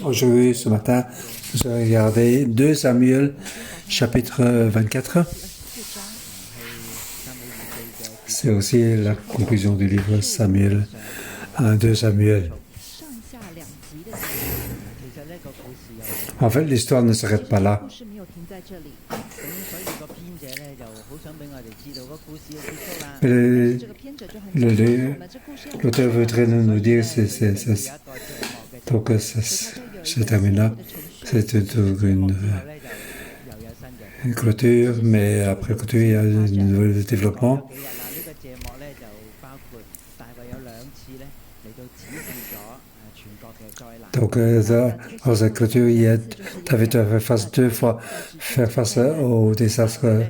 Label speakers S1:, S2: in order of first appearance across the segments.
S1: Aujourd'hui, ce matin, nous allons regarder 2 Samuel, chapitre 24. C'est aussi la conclusion du livre Samuel, 2 Samuel. En fait, l'histoire ne s'arrête pas là. L'auteur voudrait nous dire donc c'est terminé là. C'est une clôture, mais après clôture, il y a un nouveau développement. Donc, dans cette clôture, il y a David doit faire face au désastre.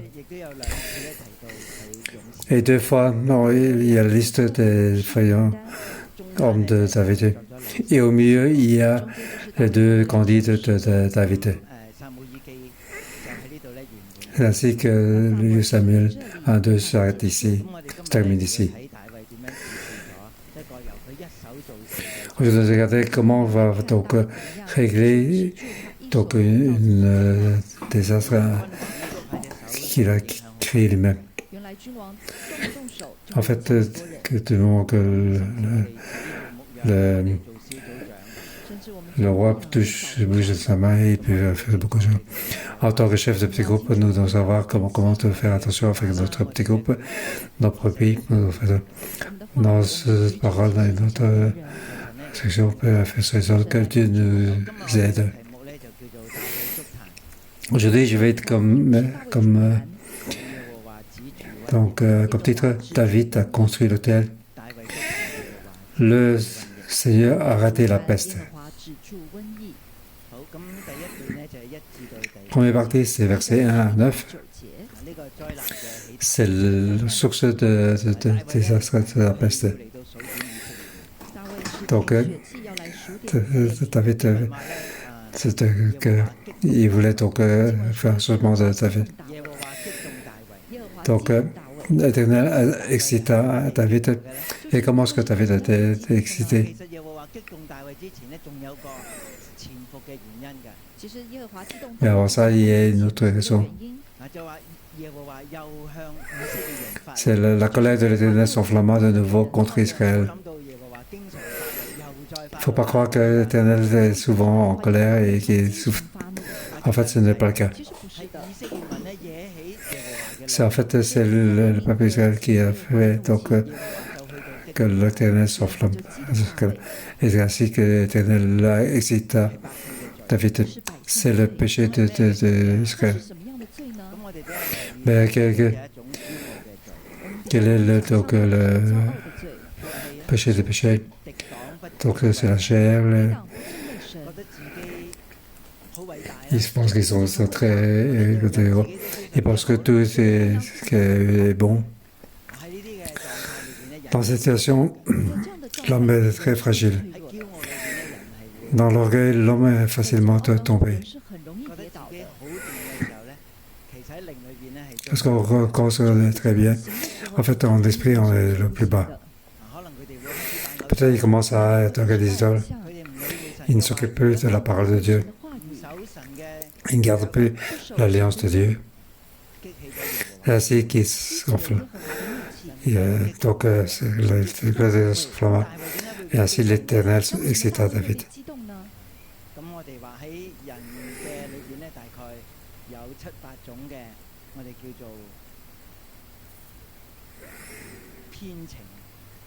S1: Et 2 fois, non, il y a la liste des voyants hommes de David. Et au milieu, il y a les 2 candidats de David. Ainsi que le livre Samuel 1-2 s'arrête ici, termine ici. Je vais regarder comment on va donc régler donc un désastre qu'il a créé lui-même. En fait, le roi bouge sa main et il peut faire beaucoup de choses. En tant que chef de petit groupe, nous devons savoir comment faire attention avec notre petit groupe, notre pays. Dans cette parole, dans notre section, on peut faire ça, que Dieu nous aide. Aujourd'hui, je vais être comme titre, David a construit l'autel. Le Seigneur a raté la peste. Première partie, c'est versets 1 à 9. C'est la source de désastre de la peste. Donc, David, il voulait donc faire un changement de David. Donc, l'Éternel excita David. Et comment est-ce que David a été excité? Mais avant ça, il y a une autre raison. C'est la colère de l'Éternel s'enflamma de nouveau contre Israël. Il ne faut pas croire que l'Éternel est souvent en colère et qu'il souffre. En fait, ce n'est pas le cas. C'est le peuple d'Israël qui a fait donc que l'Éternel s'enflamme. Et c'est ainsi que l'Éternel l'a excité David. C'est le péché d'Israël. Mais quel est le péché des péchés? Donc c'est la chair. Ils pensent qu'ils sont très héros. Ils pensent que tout est bon. Dans cette situation, l'homme est très fragile. Dans l'orgueil, l'homme est facilement tombé. Parce qu'on se connaît très bien, en fait, en esprit, on est le plus bas. Peut-être qu'il commence à être un idoles. Il ne s'occupe plus de la parole de Dieu. Il ne garde plus l'alliance de Dieu. C'est ainsi qu'il s'enflamme. Donc, c'est le s'enflamme. Et ainsi, l'Éternel excita David.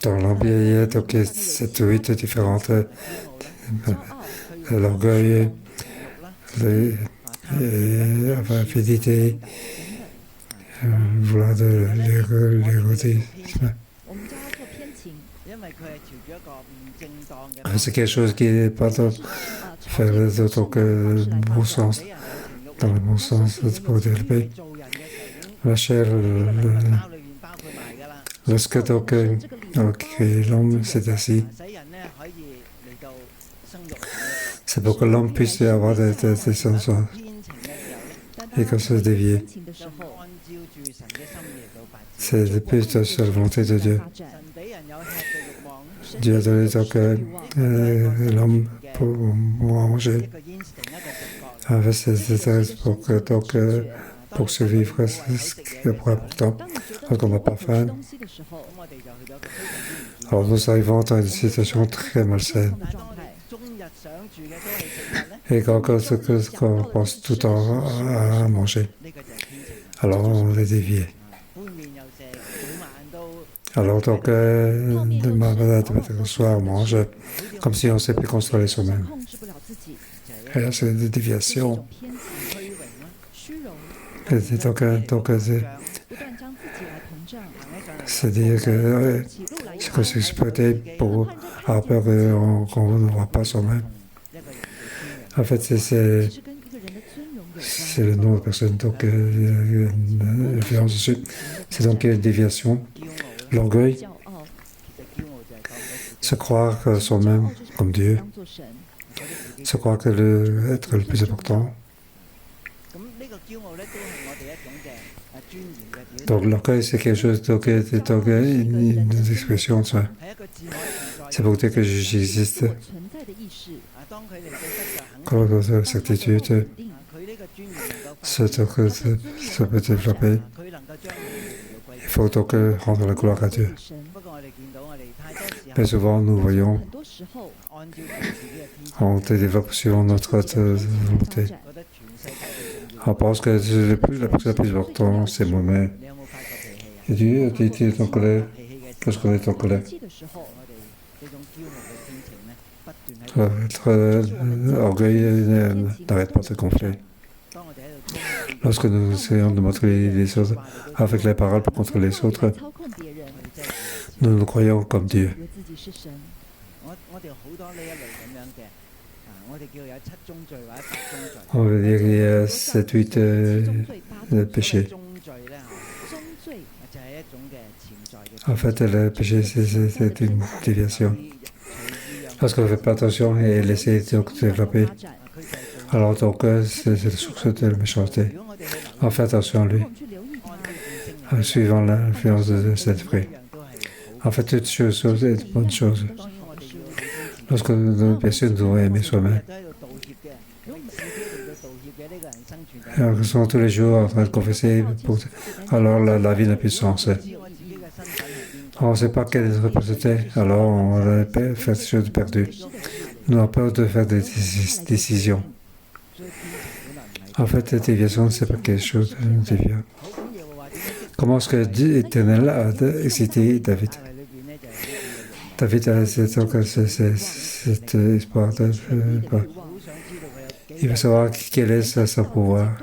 S1: Dans l'ambiance, il y a donc 7 ou 8 différentes l'orgueil, l'avidité, vouloir de l'érotisme. C'est quelque chose qui n'est pas dans le bon sens. Dans le bon sens, pour développer la chair, lorsque l'homme s'est assis, c'est pour que l'homme puisse avoir des sensations et comme ça se dévier. C'est plus de la volonté de Dieu. Dieu a donné donc l'homme pour manger. En fait, c'est pour survivre, c'est ce qui est le plus important. Lorsqu'on n'a pas faim, alors nous arrivons dans une situation très malsaine. Et quand on pense tout le temps à manger, alors on est dévié. Alors donc, le soir, on mange comme si on ne sait plus contrôler soi-même. Et là, c'est des déviations. C'est-à-dire que c'est s'exploiter pour avoir peur qu'on ne voit pas soi-même. En fait, c'est le nom de personne, donc l'influence dessus. C'est donc une déviation. L'orgueil, se croire soi-même comme Dieu, se croire que être le plus important. Donc l'orgueil, c'est quelque chose, une expression de soi. C'est pour dire que j'existe. Quand on a cette certitude, ça peut développer. Il faut donc rendre la gloire à Dieu. Mais souvent, nous voyons, on développe selon notre volonté. On pense que la personne la plus importante, c'est moi-même. Et Dieu a été en colère lorsqu'on est en colère. Notre orgueil n'arrête pas de gonfler. Lorsque nous essayons de montrer les autres avec les paroles pour contrôler les autres, nous nous croyons comme Dieu. On veut dire qu'il y a 7-8 péchés. En fait, le péché, c'est une déviation. Lorsqu'on ne fait pas attention et laisser de développer, alors donc c'est la source de la méchanceté. On fait attention à lui, en suivant l'influence de cet esprit. En fait, toute chose est une bonne chose. Lorsque nous, bien sûr, nous devons aimer soi-même. Alors, nous sommes tous les jours en train de confesser, alors la vie n'a plus de sens. On ne sait pas quelle est notre capacité, alors on va faire des choses perdues. Nous avons peur de faire des décisions. En fait, la déviation, ce n'est pas quelque chose de déviant. Comment est-ce que Dieu éternel a excité David? David a cet espoir. Il veut savoir quel est son pouvoir.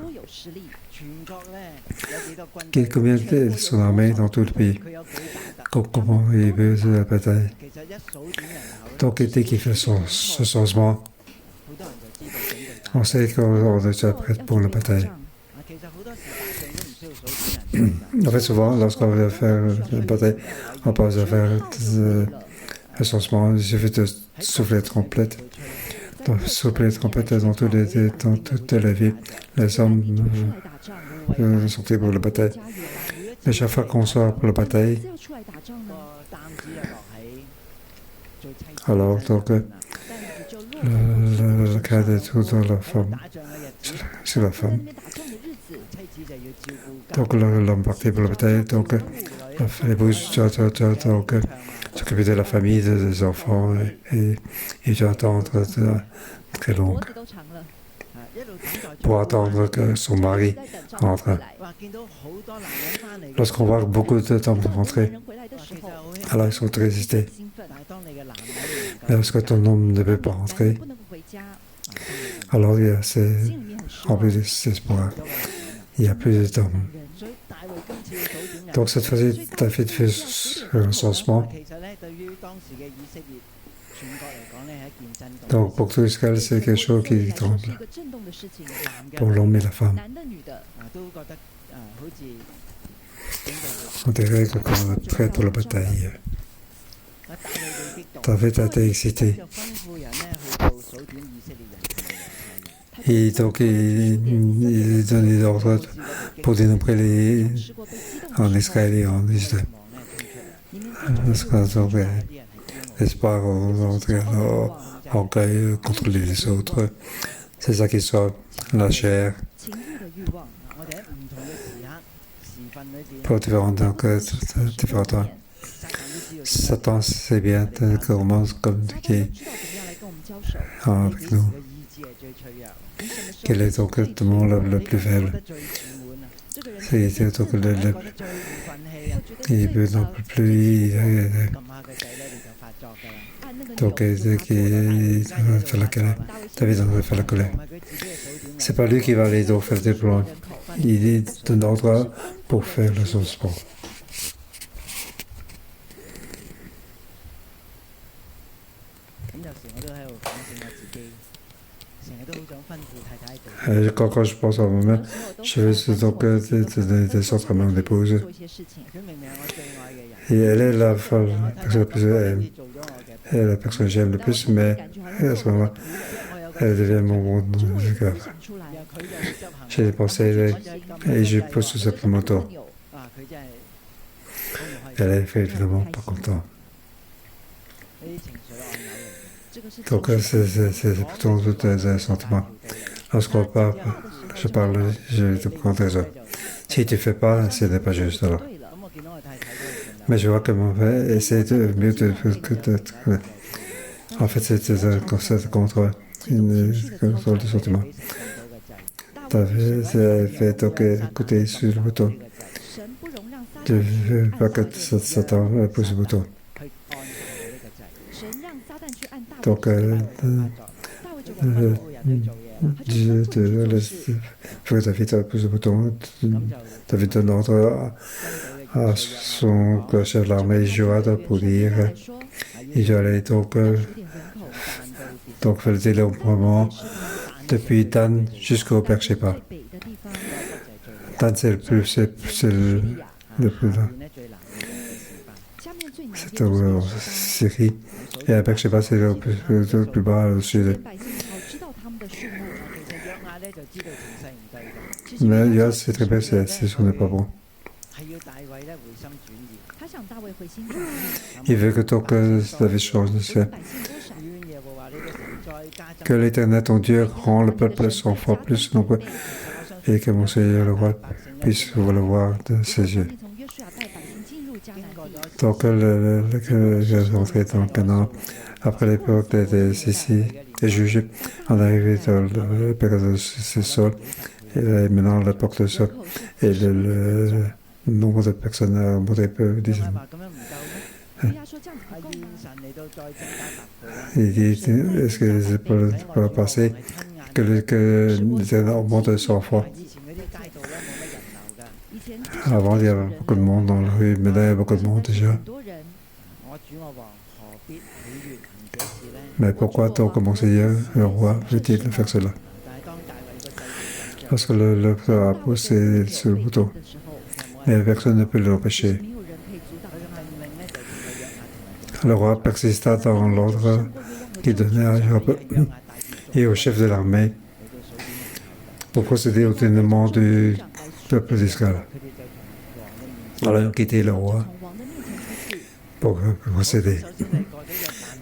S1: Combien est son armée dans tout le pays? Comment il veut la bataille? Donc, dès qu'il fait ce changement, on sait qu'on est déjà prêt pour la bataille. En fait, souvent, lorsqu'on veut faire une bataille, on pense à faire un changement. Il suffit de souffler la trompette. Souffler la trompette dans toute la vie. Les hommes sont prêts pour la bataille. Mais chaque fois qu'on sort pour la bataille, alors donc le cas de toute la femme, c'est la femme. Donc l'homme parti pour la bataille, donc l'épouse doit s'occuper de la famille, des enfants et doit attendre très longue pour attendre que son mari rentre. Lorsqu'on voit beaucoup de temps rentrer, alors ils sont résistés. Mais lorsque ton homme ne peut pas rentrer, alors il y a rempli d'espoir. Il n'y a plus de temps. Donc cette fois-ci, David fait un changement. Donc pour tout Israël, c'est quelque chose qui tremble. Pour l'homme et la femme. On dirait qu'on est prêt pour la bataille. David a été excité. Et donc, il donne des ordres pour dénombrer en Israël et en Israël. L'espoir contrôler les autres. C'est ça qui soit la chair. Pour différents temps. Satan sait bien comment communiquer avec nous. Quel est donc le démon le plus faible? C'est donc il peut non plus donc qui fait la colère. David en fait la colère. C'est pas lui qui va aller donc faire des plans. Il donne ordre pour faire le son sport. Quand je pense à moi-même, je fais donc des autres à mon épouse. Et elle est la personne la personne que j'aime le plus, mais à ce moment-là, elle devient mon grave. J'ai des pensées et je pose tout simplement tort. Elle est évidemment pas contente. Donc c'est pourtant tout un sentiment. Lorsqu'on parle, je te prends raison. Si tu ne fais pas, ce n'est pas juste alors. Mais je vois que mon frère essaie de mieux en fait, c'est un concept de contrôle de sentiment. Tu as fait donc écouter sur le bouton. Tu ne veux pas que Satan pousse le bouton. Donc, David pousse le bouton. David donne ordre à son chef de l'armée Joab pour dire il doit aller donc faire le développement depuis Dan jusqu'au Beersheba. Dan c'est le plus loin. C'est en Syrie. Et à Beersheba c'est le plus bas au sud. Mais Joab c'est très bien, c'est ce n'est pas bon. Il veut que donc David change, que l'Éternel ton Dieu rend le peuple 100 fois plus nombreux et que mon Seigneur le roi puisse le voir de ses yeux. Donc le rentré dans Canaan après l'époque des Sissi et juges, on est arrivé dans le période de Saul et maintenant l'époque de Saul et le nombre de personnes a monté peu, disons. Il dit, est-ce que c'est pas passé que l'Éternel augmente 100 fois? Avant, il y avait beaucoup de monde dans la rue, mais là, il y a beaucoup de monde déjà. Mais pourquoi donc mon Seigneur, le roi, veut-il faire cela? Parce que le a poussé sur le bouton. Mais personne ne peut l'empêcher. Le roi persista dans l'ordre qu'il donnait à Joab et au chef de l'armée pour procéder au dénouement du peuple d'Israël. Alors, ils ont quitté le roi pour procéder.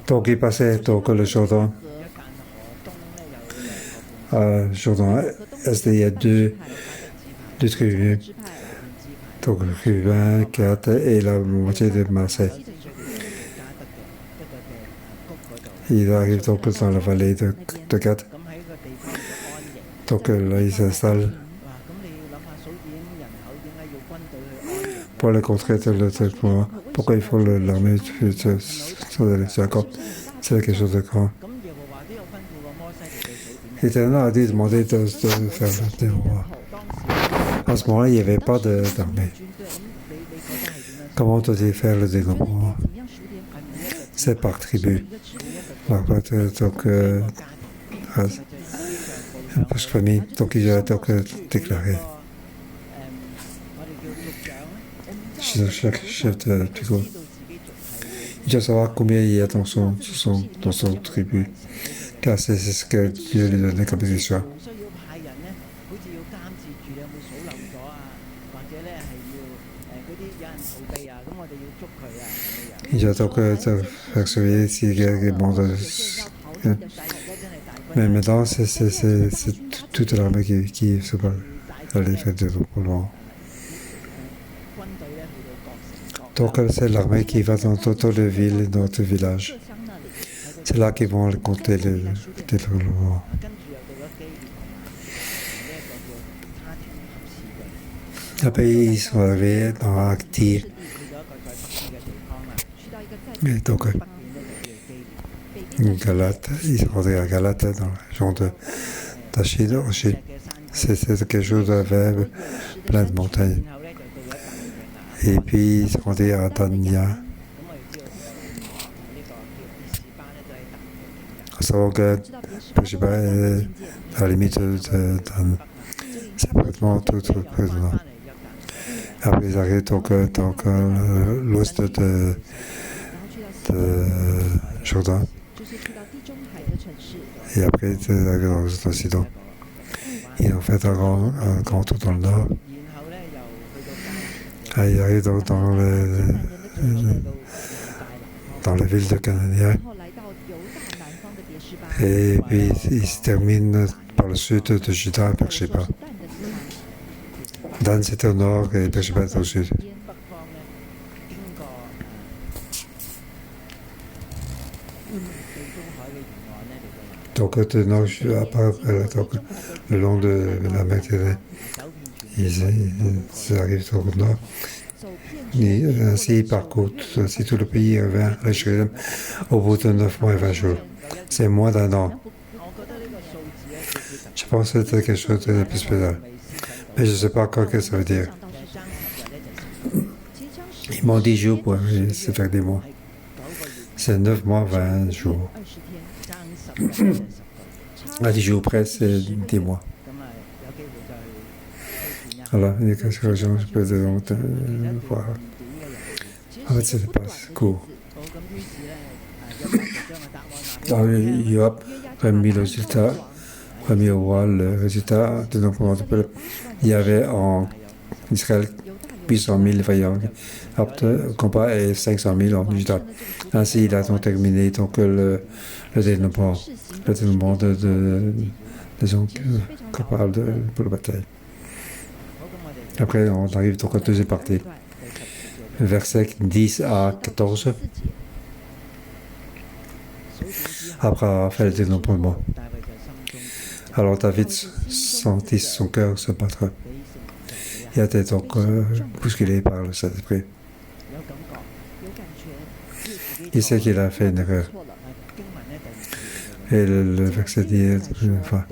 S1: Donc, il passait donc le Jourdain. À Jourdain Est, il y a deux tribus. Donc, Ruben, Gad et la moitié de Marseille. Il arrive donc dans la vallée de Gad. Donc là, il s'installe pour le contrer de l'autre point. Pourquoi il faut l'armée sur la côte? C'est quelque chose de grand. L'Éternel a dit demander de faire le roi. À ce moment-là, il n'y avait pas d'armée. Comment doit-il faire le développement? C'est par tribu. Donc, parce que famille, donc il a donc déclaré. Chaque chef de tribu. Il doit savoir combien il y a dans son tribu. Car c'est ce que Dieu lui donnait comme histoire. Il doit donc faire surveiller s'il y a des bandes Mais maintenant, c'est toute l'armée qui se bat à l'effet de l'eau. Donc, c'est l'armée qui va dans toutes les villes et dans tous les villages. C'est là qu'ils vont compter les développements. Après, ils sont arrivés dans Acti. Et donc, Galate, ils sont rentrés à Galate, dans la région de Tachid aussi. C'est quelque chose avec plein de montagnes. Et puis, ils sont rentrés à Dania. En savant que Beersheba est à la limite de Dan. C'est pratiquement tout près de là. Après, ils arrivent donc l'ouest de Jourdain. Et après, ils arrivent dans l'Occident. Ils ont fait un grand tour dans le nord. Et ils arrivent donc dans la ville de Canaan. Et puis, ils se terminent par le sud de Juda et Beersheba. Dan, c'était au nord et Beersheba était au sud. Donc, de nord, donc, le long de la Méditerranée, ils arrivent au nord. Et ainsi, ils parcourent tout le pays vers Jérusalem au bout de 9 mois et 20 jours. C'est moins d'un an. Je pense que c'était quelque chose de plus spécial. Mais je ne sais pas encore ce que ça veut dire. Ils m'ont 10 jours pour se faire des mois. C'est 9 mois, 20 jours. À 10 jours près, c'est 10 mois. Alors, il y a quelques raisons, je peux voir. En fait, c'est pas court. Dans Europe, remis le résultat, remis au roi le résultat de nos peuple. Il y avait en Israël 800 000 vaillants aptes au combat et 500 000 en Juda. Ainsi, il a donc terminé donc, le dénombrement des gens capables pour la bataille. Après, on arrive donc à la deuxième partie. Versets 10 à 14. Après avoir fait le dénombrement. Alors David sentit son cœur se battre. Il a été donc bousculé par le Saint-Esprit. Il sait qu'il a fait une erreur. Et le verset dit une fois.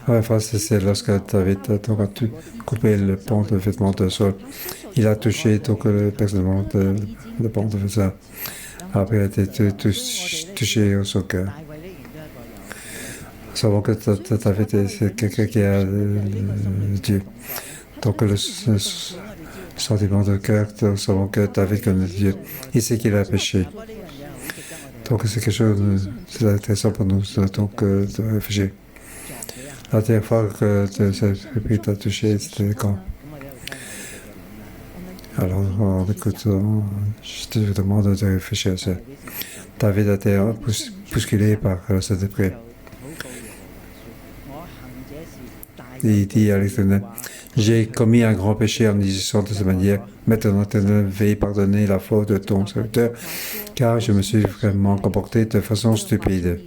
S1: La fois, c'est lorsque David a coupé le pont de vêtements de Saul. Il a touché donc personnellement le pont de vêtements. Après, il a été touché au son cœur. Nous savons que David, c'est quelqu'un qui a Dieu. Donc, le sentiment de cœur, nous savons que David connaît Dieu. Il sait qu'il a péché. Donc, c'est quelque chose c'est intéressant pour nous donc, de réfléchir. La dernière fois que David t'a touché, c'était quand? Alors, écoute, je te demande de réfléchir à ça. David a été bousculé par le Saint-Esprit. Il dit à l'Éternel, j'ai commis un grand péché en agissant de cette manière. Maintenant, Éternel, veuille pardonner la faute de ton serviteur, car je me suis vraiment comporté de façon stupide.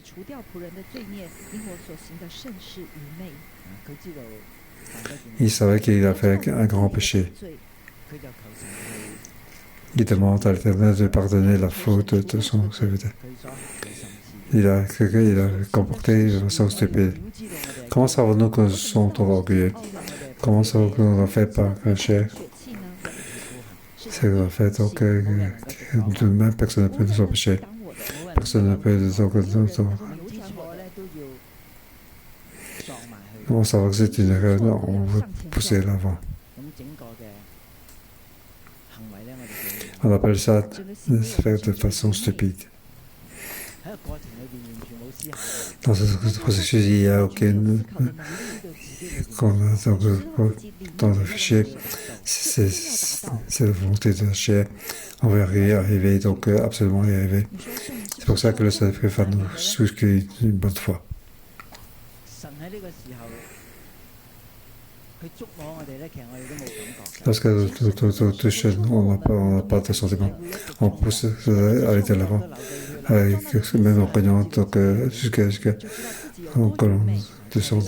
S1: Il savait qu'il a fait un grand péché. Il demande à l'Éternel de pardonner la faute de son serviteur. Il a comporté de façon stupide. Comment savons-nous que nous sommes orgueilleux? Comment savons-nous que nous avons fait par un chair? C'est le fait donc même personne ne peut nous empêcher. Personne ne peut nous empêcher. On sait que c'est une erreur, on veut pousser l'avant. On appelle ça faire de façon stupide. Dans ce processus, il n'y a aucune... Dans le fichier, c'est la volonté de la chair. On va arriver donc absolument y arriver. C'est pour ça que le Saint-Esprit va nous souscrire une bonne foi. Lorsque nous touche, on n'a pas de sentiment. On pousse à aller de l'avant, même en prenant jusqu'à quand on descend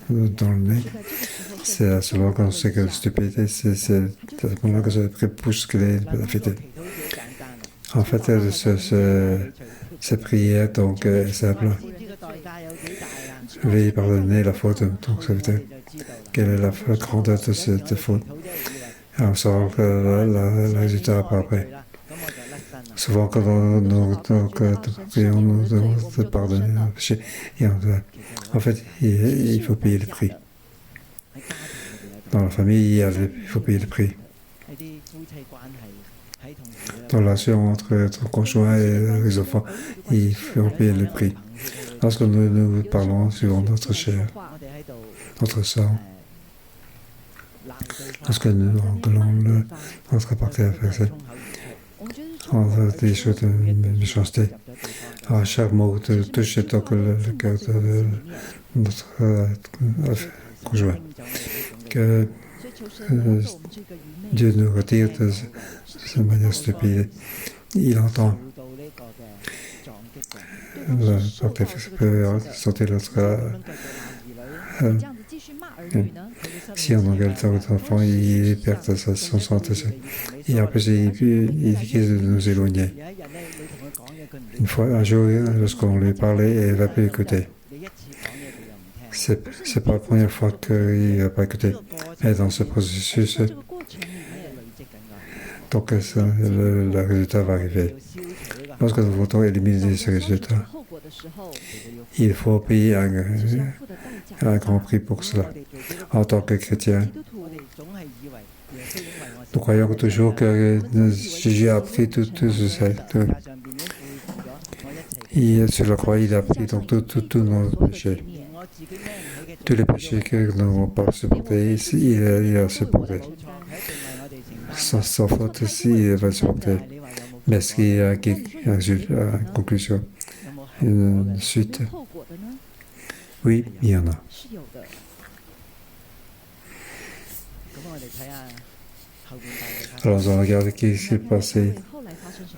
S1: dans le nez. C'est à ce moment qu'on sait que la stupidité, c'est à ce moment que ça pousse que la fête. En fait, cette prière, donc, est simple. Veuillez pardonner la faute, donc ça veut dire quelle est la grandeur de cette faute. Et on saura que le résultat par après. Souvent, quand nous prions, nous devons pardonner nos péchés. Et en fait, il faut payer le prix. Dans la famille, il faut payer le prix. Dans la relation entre conjoint et les enfants, il faut payer le prix. Lorsque nous parlons sur notre chair, notre sang, lorsque nous engueulons notre partenaire, on a des choses de méchanceté. À chaque mot touche et toque le cœur de notre conjoint. Que Dieu nous retire de cette manière stupide. Il entend. Le porte-fils peut sentir notre... si on engueule notre enfant, il perd son santé. Et après, il quitte de nous éloigner. Une fois, un jour, lorsqu'on lui parlait, il ne va plus écouter. C'est pas la première fois qu'il ne va pas écouter. Et dans ce processus, donc le résultat va arriver. Lorsque nous voulons éliminer ce résultat, il faut payer un grand prix pour cela. En tant que chrétien, nous croyons toujours que Jésus a appris tout ça. Sur la croix, il a pris donc tous nos péchés. Tous les péchés que nous n'avons pas supportés, il a supporté. Sans faute, il va supporter. Mais est-ce qu'il y a une conclusion, une suite? Oui, il y en a. Alors, on regarde ce qui s'est passé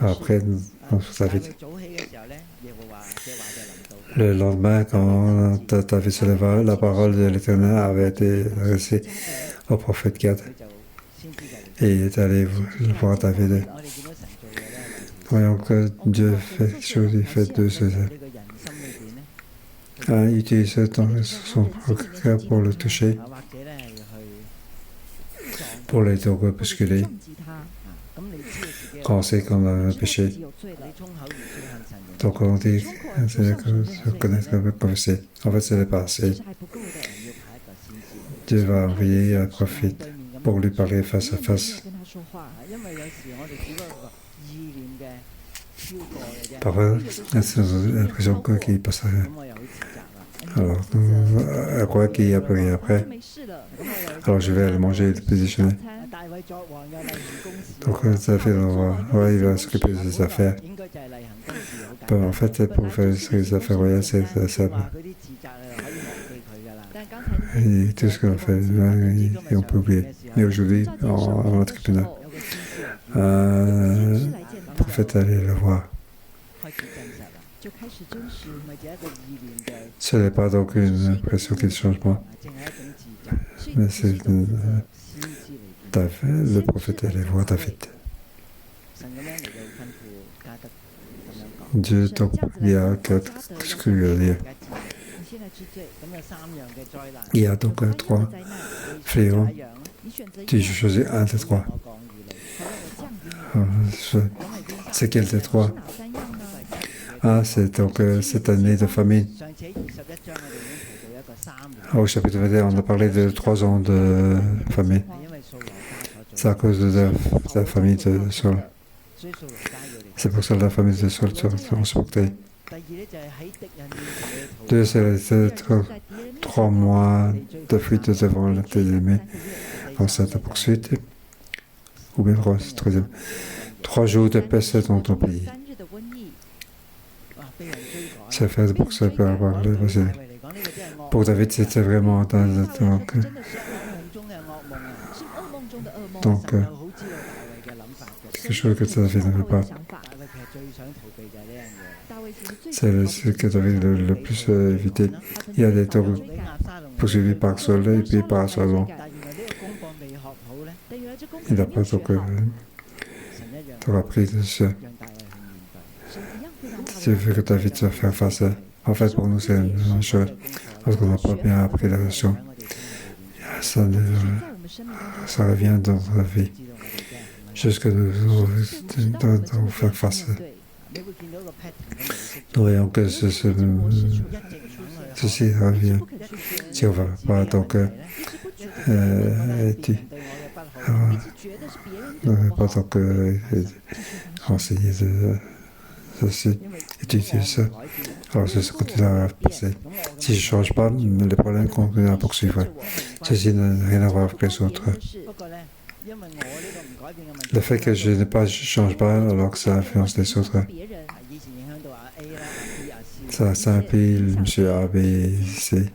S1: après dans sa vie. Le lendemain, quand David se leva, la parole de l'Éternel avait été adressée au prophète Gad. Et il est allé voir David. Voyons que Dieu fait chose, il fait deux choses. Il utilise son cœur pour le toucher, pour les bousculer. Quand on sait qu'on a un péché, donc on dit c'est connaître le confesser. En fait, ce n'est pas assez. Dieu va envoyer un prophète pour lui parler face à face. Parfois, c'est l'impression qu'il passe à rien. Alors, à quoi qu'il y a plus après. Alors, je vais aller manger le petit déjeuner. Donc, ça fait il va s'occuper de ses affaires. Bon, en fait, pour faire ses affaires royales, c'est simple. Et tout ce qu'on fait, et on peut oublier. Mais aujourd'hui, en tribunal, le prophète allait le voir. Ce n'est pas donc une impression qu'il changement, mais c'est le prophète allait voir David. Dieu donc il y a ce que je veux dire. Il y a donc trois fléaux. Tu choisis un des trois. C'est quel des trois? C'est donc cette année de famine. Au chapitre 21, on a parlé de 3 ans de famine. C'est à cause de la famille de Saul. C'est pour ça que la famille de Saul sera transportée. 2, c'est 3 mois de fuite devant l'ennemi en cette poursuite. Ou bien 3, c'est 3e. 3 jours de peste dans ton pays. j'ai fait pour ça pour avoir le passé. Pour David, c'était vraiment donc quelque chose que David ne veut pas. C'est ce que David le plus évité. Il y a des taureaux poursuivis par Saul et puis par Absalom. Il n'a pas donc appris de ça. Dieu veut que David se fasse face à. En fait, pour nous, c'est une chose, parce qu'on n'a pas bien appris la leçon. Ça revient dans la vie. Jusque nous devons faire face. Nous voyons que ceci revient. Si on ne va pas donc pas donc enseigner ceci, étudier ça. Alors ça continue à passer. Si je ne change pas, les problèmes continuent à poursuivre. Ceci n'a rien à voir avec les autres. Le fait que je ne change pas alors que ça influence les autres, ça implie M. A, B, C.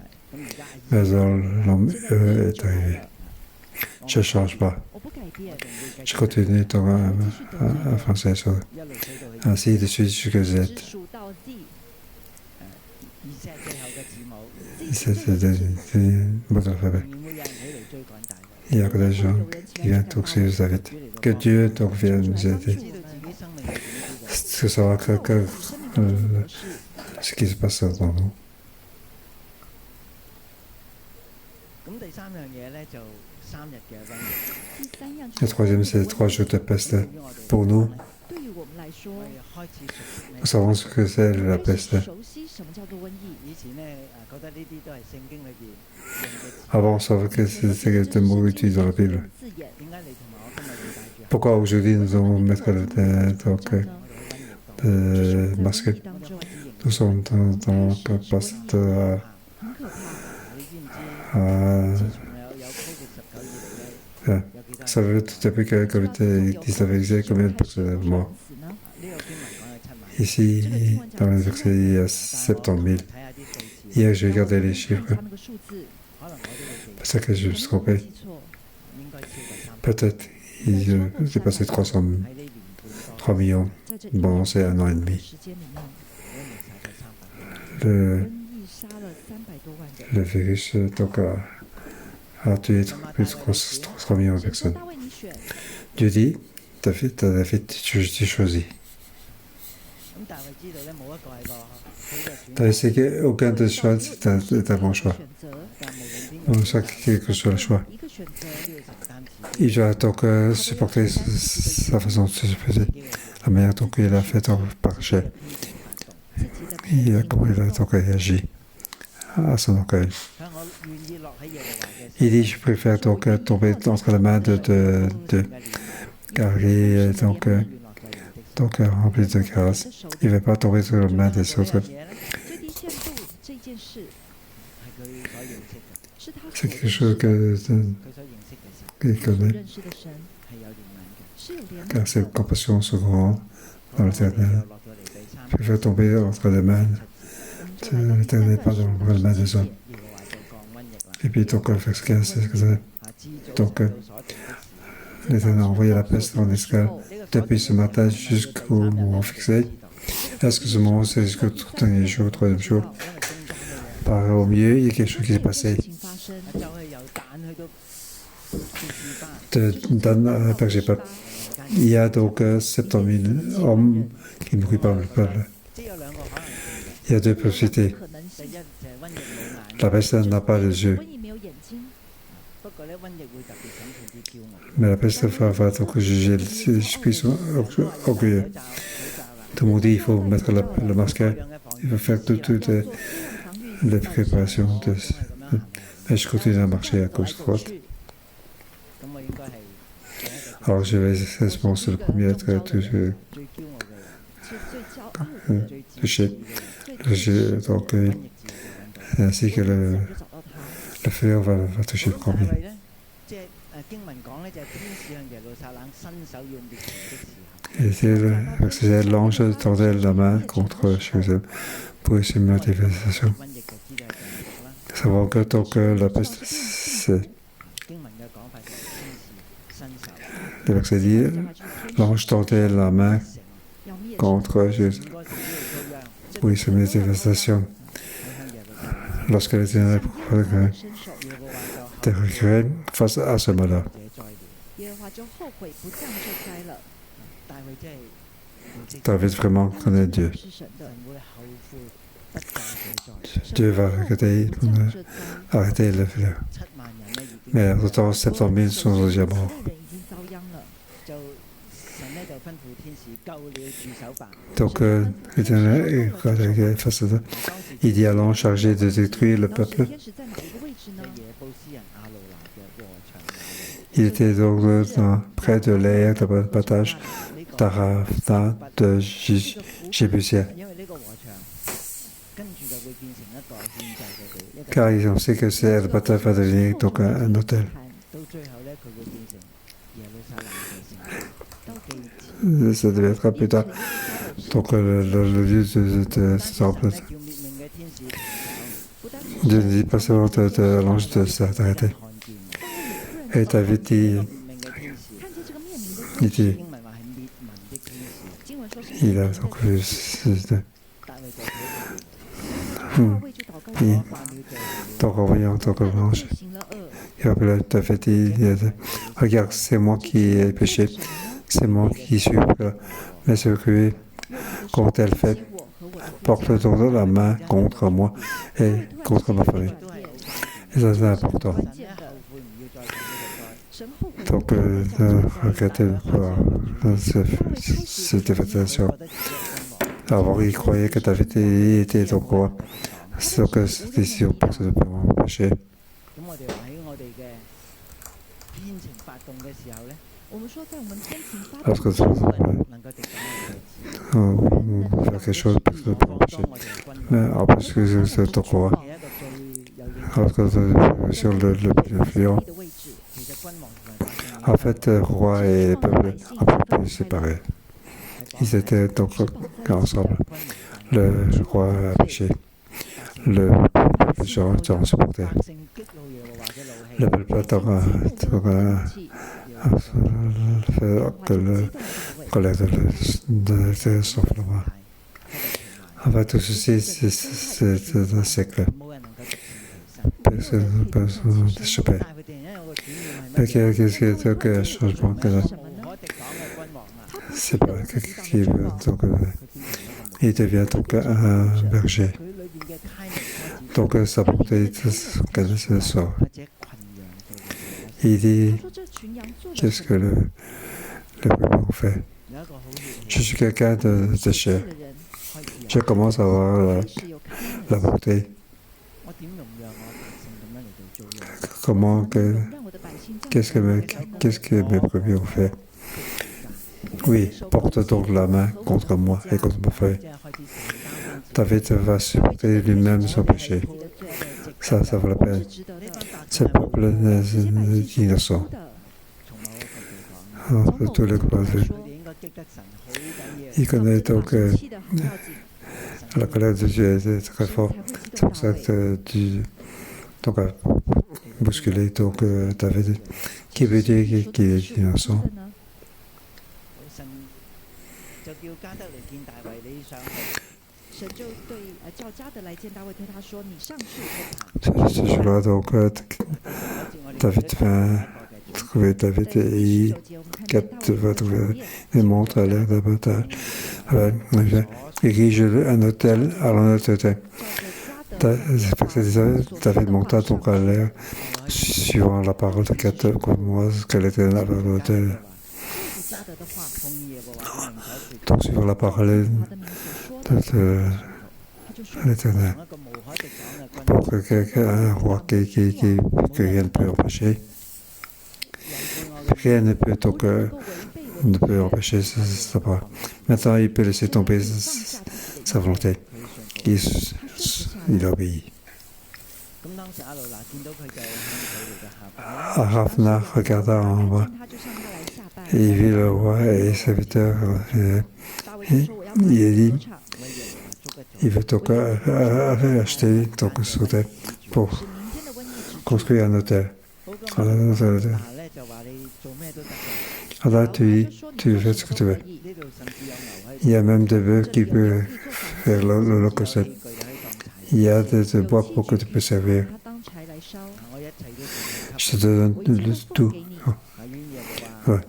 S1: Mais l'homme E est arrivé. Je ne change pas. Je continue à faire ça. Ainsi de suite jusqu'à Z. C'est une bonne alphabet. Il y a que des gens qui viennent poursuivre David. Que Dieu donc vienne nous aider. C'est savoir ce qui se passe dans nous. Le troisième, c'est les 3 jours de peste. Pour nous, nous savons ce que c'est la peste. Avant, on savait que c'était des mots utilisés dans la Bible. Pourquoi aujourd'hui nous devons mettre le masque? Nous sommes dans le poste ça veut tout depuis que la COVID-19 existe, combien de personnes mortes? Ici, dans le verset, il y a 70 000. Hier, j'ai regardé les chiffres. Parce que je me suis trompé. Peut-être il est passé 3 millions. Bon, c'est 1 an et demi. Le virus donc, a tué plus de 3 millions de personnes. Dieu dit, David, tu choisis. David sait qu'aucun des choix est un bon choix. Donc, quel que soit le choix. Il doit donc supporter sa façon de se supporter, la manière dont il a fait par chef. Comment il a donc réagi à son orgueil. Il dit, je préfère donc tomber entre les mains car il est donc rempli de grâce. Il ne veut pas tomber sur les mains des autres. C'est quelque chose qu'il connaît. Car ses compassions sont grandes dans l'Éternel. Il préfère tomber entre les mains. L'Éternel pas dans les mains des hommes. Et puis donc, le verset 15, c'est ce que c'est. Donc, l'Éternel a envoyé la peste en Israël depuis ce matin jusqu'au moment fixé. Est-ce que ce moment, c'est jusqu'au dernier jour, 3e jour? Au milieu, il y a quelque chose qui s'est passé. De Dan à Pergépa. Il y a donc 70 000 hommes qui mourent par le peuple. Il y a 2 possibilités. La peste n'a pas les yeux. Mais la peste va donc juger l'esprit orgueilleux. Tout le monde dit qu'il faut mettre le masque. Il faut faire toutes les préparations. Mais je continue à marcher à gauche droite. Alors je vais penser le premier à être touché. Donc, ainsi que le feu va toucher le premier. Et l'ange tendait la main contre Jérusalem pour essayer la dévastation. Savoir que donc la peste, c'est le verset dit, l'ange tendait la main contre Jérusalem pour essayer la dévastation. Lorsque l'Éternel te regrette face à ce malheur. David vraiment connaît Dieu. Dieu va arrêter le feu. Mais autant 70 000 sont déjà morts. Donc, l'Éternel est face à ça. Il dit à l'ange chargé de détruire le peuple. Il était donc près de l'aire de battage d'Arafna de Jébusiens. Car ils ont su que le battage va devenir donc un hôtel. Ça deviendra plus tard donc le lieu de temple. Dieu ne dit pas seulement de l'ange de s'arrêter. Et David dit, il a donc vu donc en voyant donc l'ange, il rappelle David dit, regarde, c'est moi qui ai péché, c'est moi qui suis là, mais ce que quand elle fait, porte donc la main contre moi et contre ma famille. Et ça c'est important. Donc, regretter cette dévastation. Avant, il croyait que David était donc roi. C'est que cette décision, personne ne peut empêcher. Parce que on fait quelque chose, personne ne peut empêcher. Mais après, c'est donc roi. Alors que sur le fluent, en fait, le roi et le peuple un peu plus séparés. Ils étaient donc ensemble. Le roi a péché. Le peuple se supportait. Le peuple a fait que le colère de s'enflamma. En fait, tout ceci, c'est un siècle. Personne ne peut s'échapper. Mais qu'est-ce qui est donc un changement que c'est pas qui veut donc il devient donc un berger. Donc sa portée se sort. Il dit qu'est-ce que le peuple fait. Je suis quelqu'un de chair. Je commence à avoir la portée. Qu'est-ce que mes premiers ont fait? Oui, porte donc la main contre moi et contre ma feuille. David va supporter lui-même son péché. Ça vaut la peine. Ce peuple est innocent. De tous les points de vue. Il connaît donc la colère de Dieu est très forte. C'est pour ça que Dieu donc a bousculé donc David, qui veut dire qu'il est innocent. Ce jour-là, donc, David va trouver David et Gad va trouver une montre à l'air de bataille. Érige un hôtel à l'honnêteté. David monta donc à l'air, suivant la parole de Gad comme moi, qu'elle était à l'hôtel. Donc, suivant la parole de l'Éternel. Pour que un roi que rien ne peut empêcher. Rien ne peut donc ne peut empêcher sa part. Maintenant, il peut laisser tomber sa volonté. Il obéit. Arafna regarda en bas Et il vit le roi et les serviteurs. Et il dit, il veut donc acheter donc ce hôtel pour construire un hôtel. Alors tu fais ce que tu veux. Il y a même des bœufs qui peuvent faire l'holocauste. Il y a des bois pour que tu peux servir. Je te donne tout. Ouais.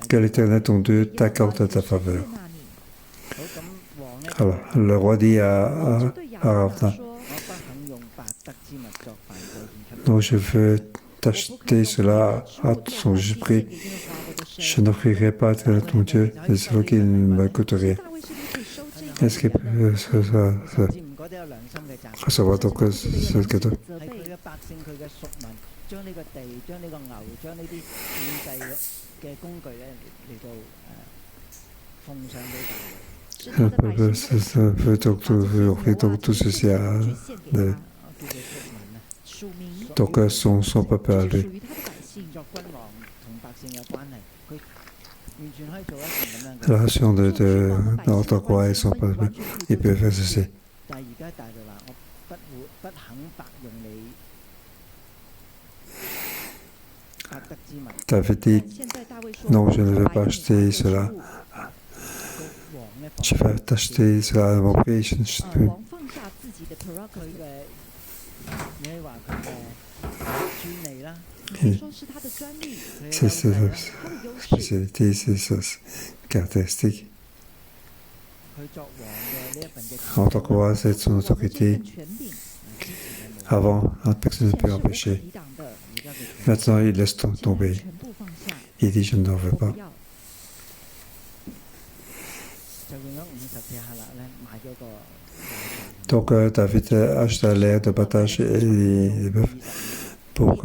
S1: Que l'Éternel ton Dieu t'accorde ta faveur. Alors, le roi dit à Ravna, donc je veux t'acheter cela à son juste prix. Je n'offrirai pas à ton Dieu de ce qui ne me coûte rien. Est-ce qu'il peut recevoir donc ce cadeau? Ça peut donc offrir tout ceci à donc son peuple à lui. La relation entre roi et son peuple, il peut faire ceci. David dit, non, je ne veux pas acheter cela. Je vais t'acheter cela à mon prix. Je ne peux. C'est sa spécialité, c'est sa caractéristique. En tant que roi, c'est son autorité. Avant, personne ne peut empêcher. Maintenant, il laisse tomber. Il dit, je n'en veux pas. Donc, David acheta l'air de battage et les bœufs pour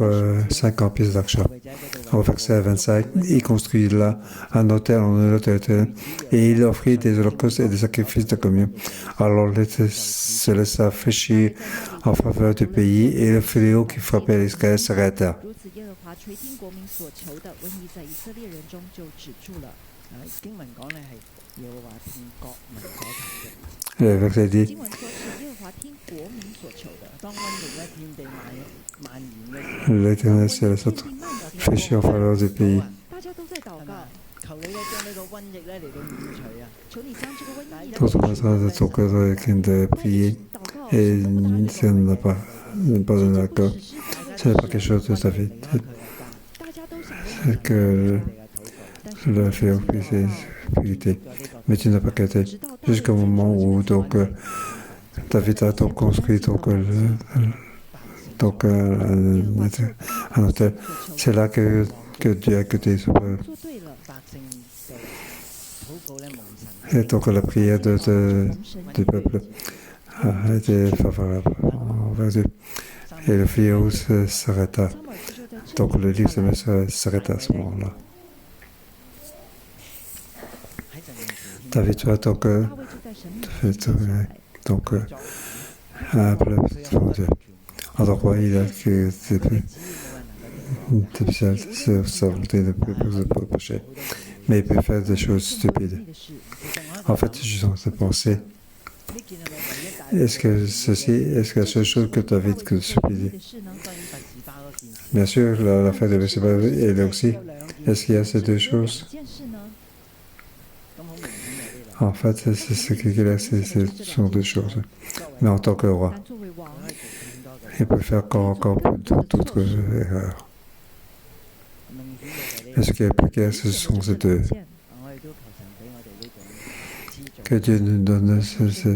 S1: 50 pièces d'argent. Au verset 25, il construit là un autel en un autre autel et il offrit des holocaustes et des sacrifices de communion. Alors l'Éternel se laissa fléchir en faveur du pays et le fléau qui frappait l'Israël s'arrêta. Le verset dit, l'Éternel se laissa fléchir en faveur du pays. Tout le monde a son cœur de prier et ça n'a pas un accord. Ce n'est pas quelque chose de sa vie. C'est que le fait opportunité. Mais tu n'as pas quitté jusqu'au moment où donc David a donc construit donc un hôtel. C'est là que Dieu a quitté ce peuple. Et donc la prière du peuple a été favorable envers Dieu. Et le fléau s'arrêta. Donc le livre s'arrêta à ce moment-là. David va donc un peuple devant Dieu. Alors quoi, il a que c'est sa volonté de ne pas pécher. Mais il peut faire des choses stupides. En fait, je suis en train de penser, est-ce que la seule chose que David que stupide? Bien sûr, l'affaire de Bathsheba est là aussi. Est-ce qu'il y a ces deux choses? En fait, c'est ce qu'il a, ce sont deux choses. Mais en tant que roi, il peut faire encore d'autres erreurs. Est-ce qu'il y a plus clair, ce sont ces deux? Que Dieu nous donne ce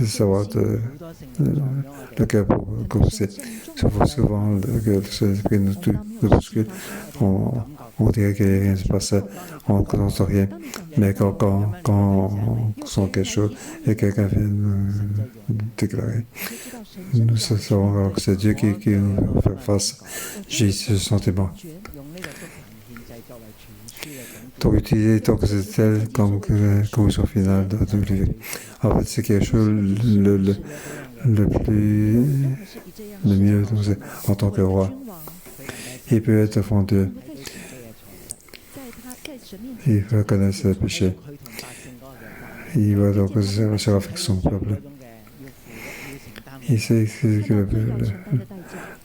S1: savoir le cœur pour commencer. Souvent, l'esprit nous bouscule. On dirait que rien ne se passe, on ne connaît rien. Mais quand on sent quelque chose et quelqu'un vient nous déclarer, nous savons que c'est Dieu qui nous fait face. J'ai ce sentiment. Donc, utiliser ce tel comme commission finale de l'UV. En fait, c'est quelque chose le mieux en tant que roi. Il peut être devant Dieu. Il reconnaît ses péchés. Il va donc se avec son peuple. Il sait que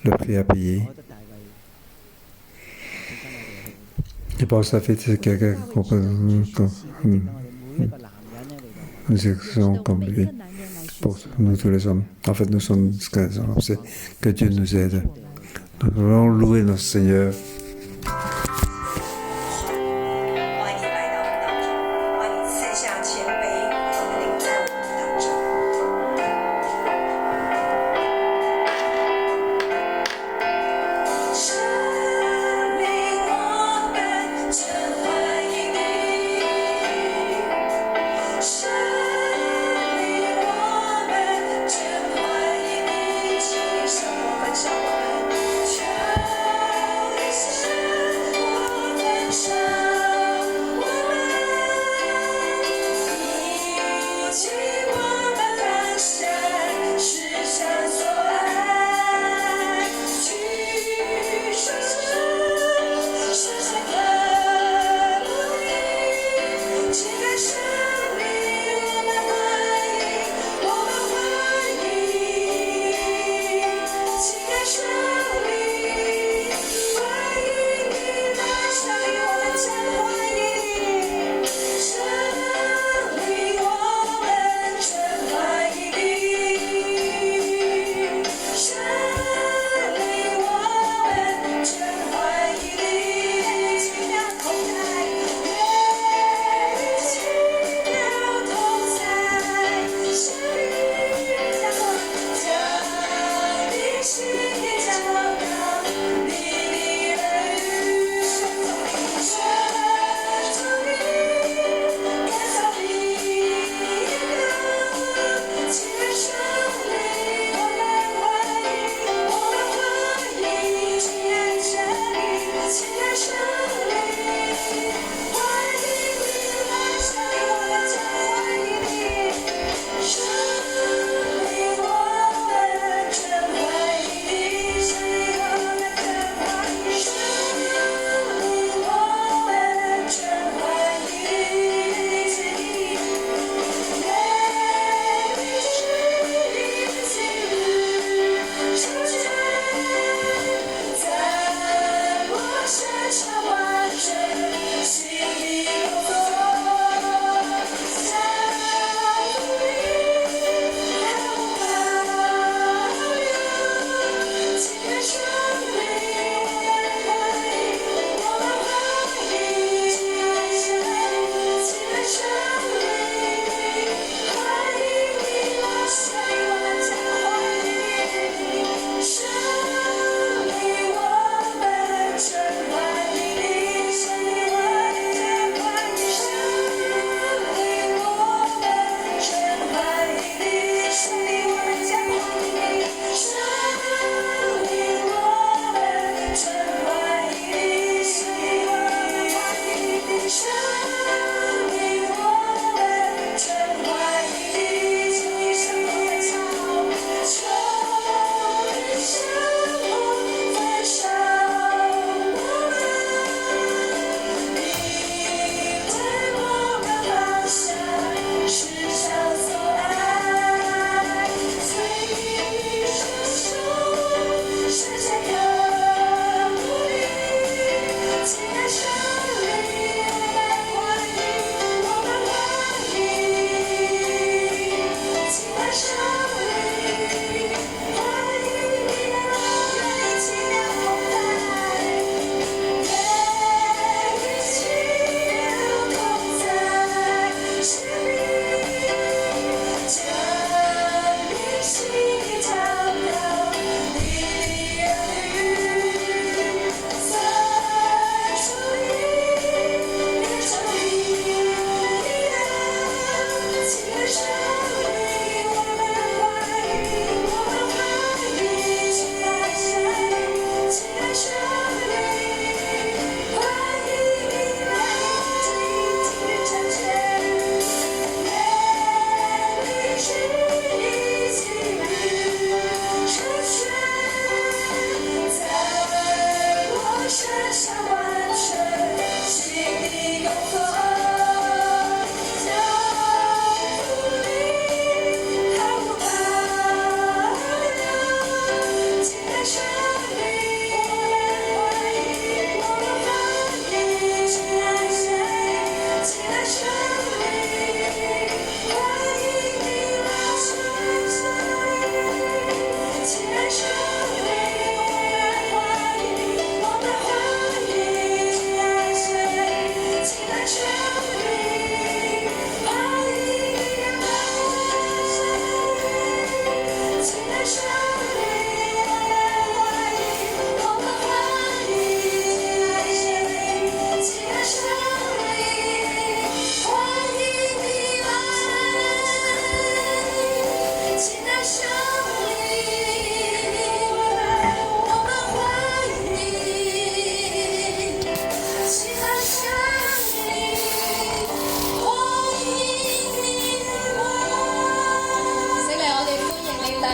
S1: le prix à payer. Il pense à fait quelqu'un nous sommes comme lui. Pour nous tous les hommes. En fait, nous sommes ce que c'est que Dieu nous aide. Nous voulons louer notre Seigneur.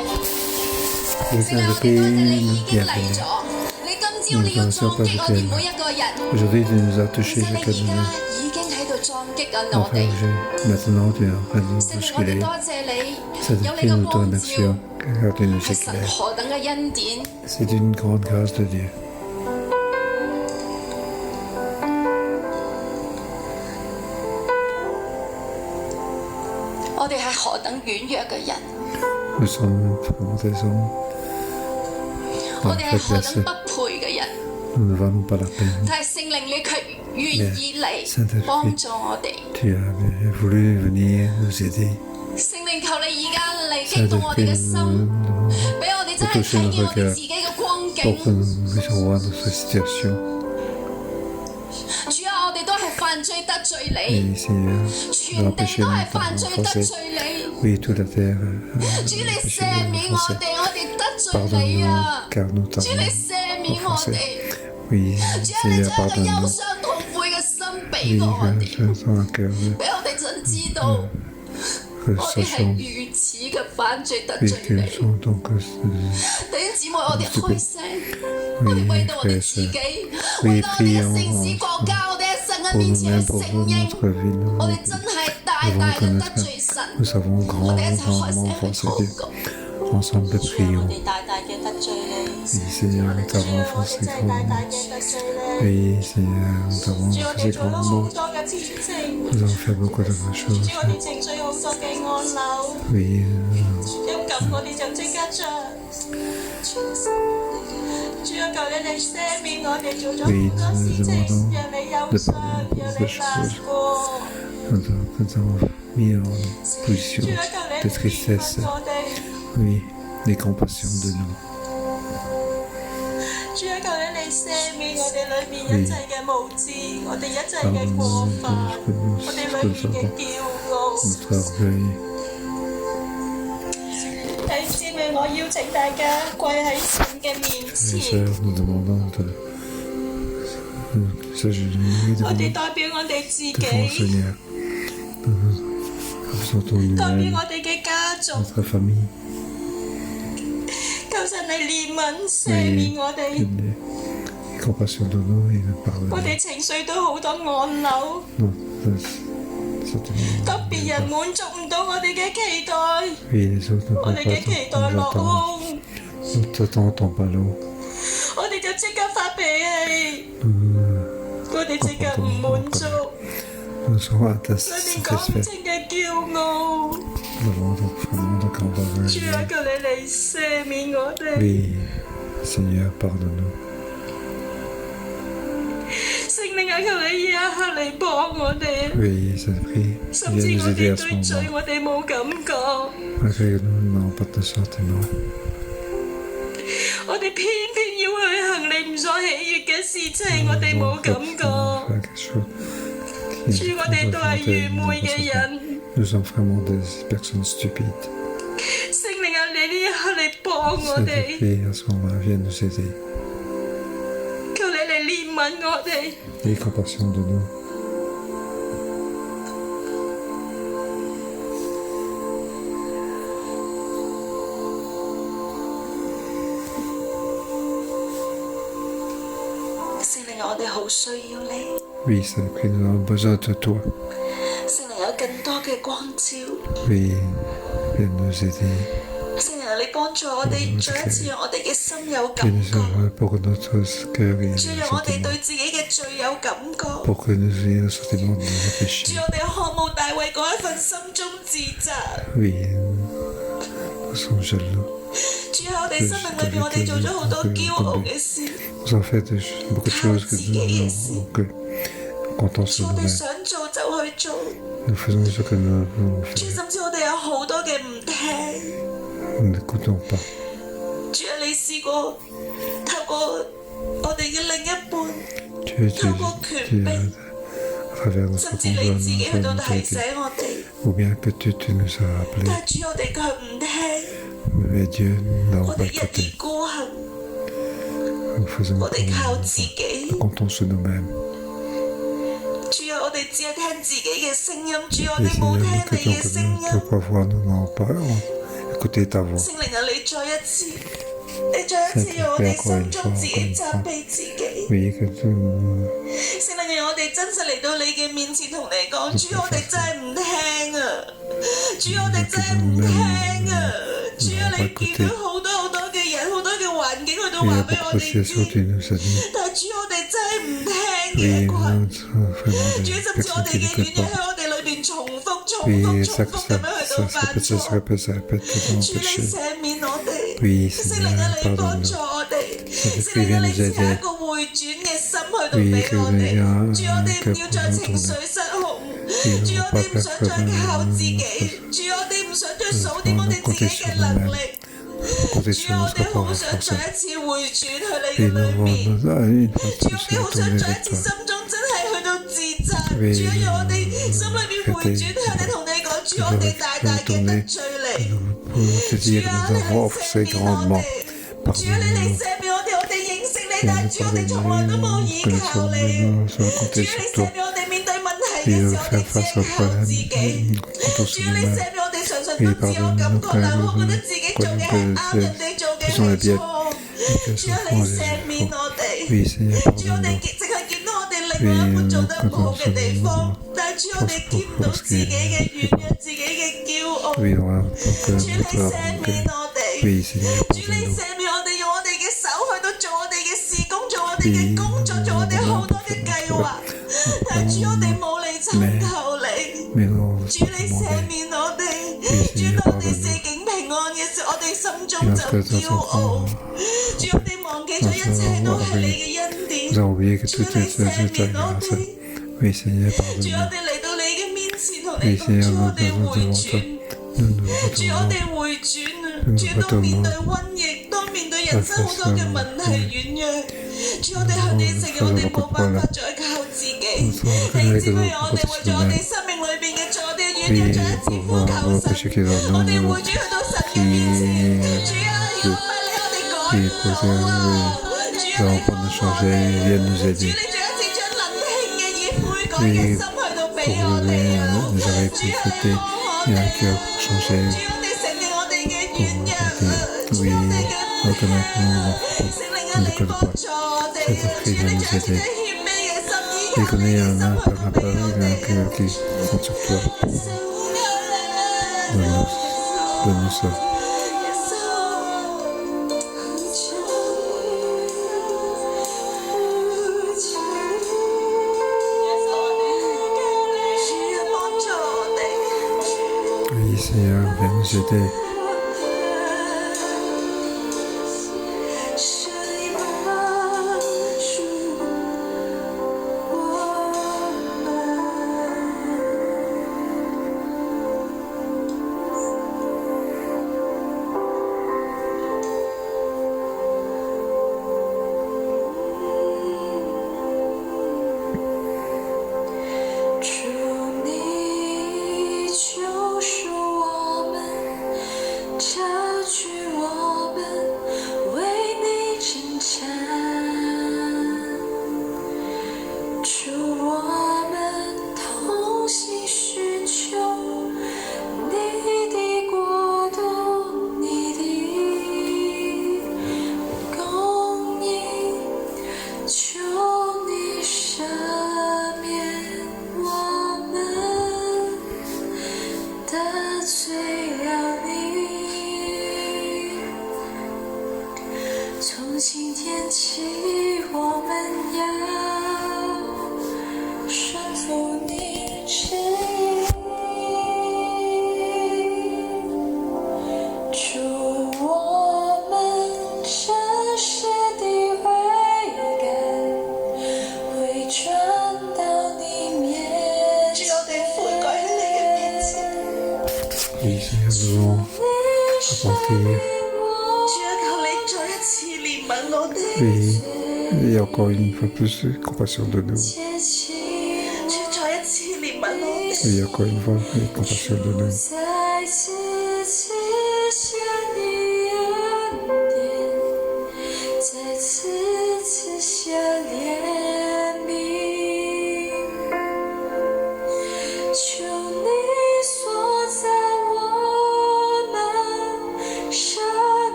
S1: 聖靈，我哋多謝你已經嚟咗。你今朝你要衝擊我哋每一個人。
S2: Aujourd'hui, tu nous as touchés
S1: 聖靈，
S2: chacun
S1: 你
S2: de
S1: 而
S2: nous.
S1: 家已經喺度撞擊緊我
S2: Enfin,
S1: 哋。
S2: maintenant, tu es en train de nous
S1: 聖靈，我哋
S2: bousculer.
S1: 多謝你，有
S2: Saint-Esprit,
S1: 你嘅
S2: nous te
S1: 光照，
S2: remercions car tu nous
S1: 係神
S2: éclaires.
S1: 何等嘅恩典。
S2: C'est une grande grâce de Dieu.
S1: 我哋係何等軟弱嘅人，
S2: Nous sommes vraiment des hommes
S1: 我哋係何等
S2: faiblesse.
S1: 不配嘅人，
S2: Nous ne valons pas la peine.
S1: 但係聖靈你卻願意嚟
S2: Saint-Esprit
S1: 幫助我哋。
S2: Tu as voulu venir nous aider.
S1: 聖靈，求你而家嚟激動我哋嘅
S2: Saint-Esprit,
S1: 心，
S2: nous
S1: 俾我哋真係睇見我哋自己嘅光
S2: pour
S1: 景。
S2: que nous puissions voir notre situation.
S1: 主啊，我哋都係犯罪得罪
S2: Et
S1: 你，
S2: Seigneur,
S1: 全
S2: nous
S1: 地
S2: empêcher
S1: 都
S2: de
S1: 係
S2: nous
S1: 犯罪得
S2: offenser.
S1: 罪你。
S2: Oui, toute la terre
S1: 主你
S2: empêcher
S1: 赦
S2: de nous
S1: 免我
S2: offenser.
S1: 哋，我哋得罪你
S2: Pardonne-nous
S1: 啊！
S2: car nous
S1: 主你
S2: t'avons
S1: 赦免我
S2: offensé.
S1: 哋，
S2: Oui,
S1: 主啊，你
S2: Seigneur,
S1: 將一個憂
S2: pardonne-nous.
S1: 傷痛悔嘅心
S2: Oui,
S1: 俾過我哋，
S2: que je sois un cœur
S1: 俾我哋真知道
S2: que
S1: 我哋係
S2: sachant
S1: 如此嘅犯罪得
S2: oui,
S1: 罪
S2: que
S1: 你。
S2: nous sommes donc
S1: 弟兄姊妹，我哋開聲，我哋
S2: oui,
S1: 為到我哋
S2: frères et
S1: 自己，
S2: sœurs,
S1: 為
S2: oui,
S1: 到我哋嘅
S2: prions
S1: 城市國家，我哋喺神嘅
S2: pour
S1: 面前
S2: nous-mêmes,
S1: 去
S2: pour
S1: 承
S2: notre
S1: 認，
S2: vie.
S1: 我
S2: Nous
S1: 哋真係大
S2: devons
S1: 大嘅得
S2: connaître
S1: 罪神。
S2: nous avons
S1: 我哋一齊開
S2: grandement
S1: 聲
S2: offensé
S1: 去
S2: Dieu.
S1: 禱告。
S2: Ensemble
S3: 主啊，我
S2: prions.
S3: 哋大大嘅得罪你。
S2: Oui, Seigneur, nous
S3: 主
S2: t'avons
S3: 啊，我哋
S2: offensé
S3: 真係大大
S2: grandement.
S3: 嘅得罪你。
S2: Oui, Seigneur, nous t'avons
S3: 主，我
S2: offensé
S3: 哋做咗好
S2: grandement.
S3: 多嘅天性。
S2: Nous avons fait beaucoup de bonnes
S3: 主，
S2: choses.
S3: 我哋情緒好多嘅按鈕，
S2: Oui,
S3: 一撳我哋就即刻着。主啊，求你嚟赦免我哋做咗好多事情，讓你憂傷，讓你難過。
S2: nous avons mis en position
S3: 主啊，求你
S2: de
S3: 嚟憐
S2: tristesse.
S3: 憫我哋。
S2: Oui, les compassions de nous.
S3: 主啊，求你嚟赦免我哋裏面一切嘅無知，我哋一切嘅過犯，我哋裏面嘅驕傲。
S2: Notre orgueil.
S3: 弟兄姊妹，我邀請大家跪喺神嘅面
S2: Mes
S3: 前，
S2: sœurs, nous demandons de s'agenouiller
S3: 我哋
S2: devant
S3: 代表我哋自己，
S2: devant le
S3: 代
S2: Seigneur. Nous présentons
S3: 表
S2: nous-mêmes,
S3: 我哋嘅家族，
S2: notre famille,
S3: 求神嚟憐憫赦免我
S2: et
S3: 哋。
S2: les compassions de nous et nous
S3: 我
S2: pardonner.
S3: 哋情緒都好多按鈕，
S2: Non, certainement.
S3: 當別人滿足唔到我哋嘅期待，
S2: Oui, les autres ne
S3: 我
S2: peuvent
S3: 哋
S2: pas
S3: 嘅期待
S2: nous
S3: 落
S2: attendre.
S3: 空，
S2: Nous t'attendons pas l'eau.
S3: 我哋就即刻發脾氣，
S2: Nous
S3: 我哋即刻唔滿足，
S2: nous sommes
S3: 裏面講唔
S2: insatisfaits.
S3: 清嘅驕傲。
S2: Nous avons donc vraiment de grands
S3: 主啊，
S2: orgueil.
S3: 求你嚟赦免我哋。
S2: Oui, Seigneur, pardonne-nous.
S3: 聖靈啊，求你而家嚟幫我哋。
S2: Oui, Saint-Esprit,
S3: 甚
S2: viens
S3: 至
S2: nous
S3: 我
S2: aider
S3: 哋
S2: à ce
S3: 對罪
S2: moment.
S3: 我哋冇感覺，
S2: Malgré que nous n'avons pas de sentiment.
S3: 我哋偏偏要去行你唔所喜悅嘅事情，我哋冇感覺。
S2: faire quelque chose
S3: 主，
S2: qui
S3: 我哋都係
S2: est
S3: 愚昧嘅人。
S2: Nous sommes vraiment des personnes stupides.
S3: 聖靈啊，你呢一刻嚟幫我哋，
S2: Saint-Esprit, à ce moment-là, viens nous aider.
S3: 求你嚟憐憫我哋。
S2: Aie compassion de nous.
S3: 聖靈啊，我哋好需要你。
S2: Oui, Saint-Esprit, nous avons besoin de toi.
S3: 聖靈有更多嘅光照。
S2: Oui, viens nous aider.
S3: 聖靈啊，你幫助我哋，再一次讓我哋嘅心有
S2: Viens
S3: 感
S2: nous
S3: 覺。
S2: aider pour que notre cœur ait
S3: 主，
S2: le
S3: 讓我哋
S2: sentiment.
S3: 對自己嘅罪有感覺。
S2: Pour que nous ayons le sentiment de nos
S3: 主，
S2: péchés.
S3: 我哋渴慕大衛嗰一份心中自責。
S2: Oui, nous sommes jaloux.
S3: 主，喺我哋生命裏邊，我哋做咗好多驕傲嘅事。
S2: Nous avons fait beaucoup de choses que nous comptons
S3: 主，
S2: sur
S3: 我哋
S2: nous-mêmes.
S3: 想做就去做。
S2: Nous faisons ce que nous voulons
S3: 主，
S2: faire.
S3: 甚至我哋有好多嘅唔聽。
S2: Nous n'écoutons pas.
S3: 主啊，你試過透過我哋嘅另一半，
S2: Tu es
S3: 透過權柄，
S2: à travers notre
S3: 甚至你自己去到
S2: conjoint,
S3: 提醒我哋，
S2: ou bien que tu nous as appelés.
S3: 但係主，我哋卻唔聽，
S2: Mais Dieu, nous n'avons
S3: 我
S2: pas
S3: 哋一意
S2: écouté.
S3: 孤行，
S2: Nous faisons
S3: 我
S2: comme
S3: 哋靠
S2: nous
S3: 自己。
S2: nous comptons sur nous-mêmes.
S3: 主啊，我哋只係聽自己嘅聲音，主，我
S2: Et
S3: 哋冇
S2: Seigneur,
S3: 聽
S2: nous
S3: 你嘅
S2: écoutons
S3: 聲
S2: que
S3: 音。
S2: notre propre voix, nous n'avons pas écouter ta voix.
S3: 聖靈啊，你再一次讓我哋心中自己責備自己。
S2: Oui, que tu
S3: 聖靈啊，我哋真實嚟到你嘅面前同你講，主我哋真係唔聽啊！主我哋真係唔聽啊！主啊，你見到好多嘅人、好多嘅環境，佢都話俾我哋知，但係主我哋真係唔聽嘅群。主甚至我哋嘅軟弱喺我哋裏邊重複咁樣去到犯錯。主你赦免我哋，聖靈啊，你幫助我哋，聖靈啊，你賜下一個回轉嘅心去到俾我哋。主我哋唔要再情緒失控，主我哋唔想再靠自己，主我哋唔想再數點我哋自己嘅能力。主我哋好想再一次回轉去你嘅裏面，主我哋好想再一次心中真係去到自責，主啊，讓我哋心裏邊回轉，向你同你講，主我哋大大嘅得罪你，主啊，你嚟赦免我哋，主啊，你嚟赦免我哋，我哋認識你，但係主我哋從來都冇依靠你，主啊，你赦免我哋面對問題嘅時候，我哋只係靠自己，主啊，你赦免我哋常常都自我感覺良好，覺得自己做嘅係啱，人哋做嘅係錯，主啊，你赦免我哋，主我哋淨係見到我哋另外一半做得唔好嘅地方，但係主我哋見唔到自己嘅軟弱、自己嘅驕傲，主你赦免我哋，主你赦免我哋，用我哋嘅手去到做我哋嘅事工，做我哋嘅工作，做我哋好多嘅計劃，但係主我哋冇嚟尋求你，主你赦免我哋，主當我哋四境平安嘅時候，我哋心中就驕傲，主我哋忘記咗一切都係你嘅恩典，主你赦免我哋，主我哋嚟到你嘅面前同你講，主我哋回轉，主我哋回轉啊！主當面對瘟疫，當面對人生好多嘅問題軟弱，主我哋向你承認，我哋冇辦法再靠自己，你知唔知我哋為咗我哋生命裏邊嘅罪，我哋軟弱再一次呼求神，我哋回轉去到神嘅面前，主啊，如果唔係你，我哋改唔到啊！主啊，你幫助我哋，主你再一次將能興嘅以悔改嘅心去到俾我哋啊！主啊，你幫我哋，主我哋承認我哋嘅軟弱啊！主我哋嘅罪啊！聖靈啊，你幫助我哋啊！主你再一次將謙卑嘅心、以求你嘅心去到俾我哋。
S2: Seigneur, viens nous aider. Et encore une fois plus, compassion de nous. Et encore une fois, compassion de nous.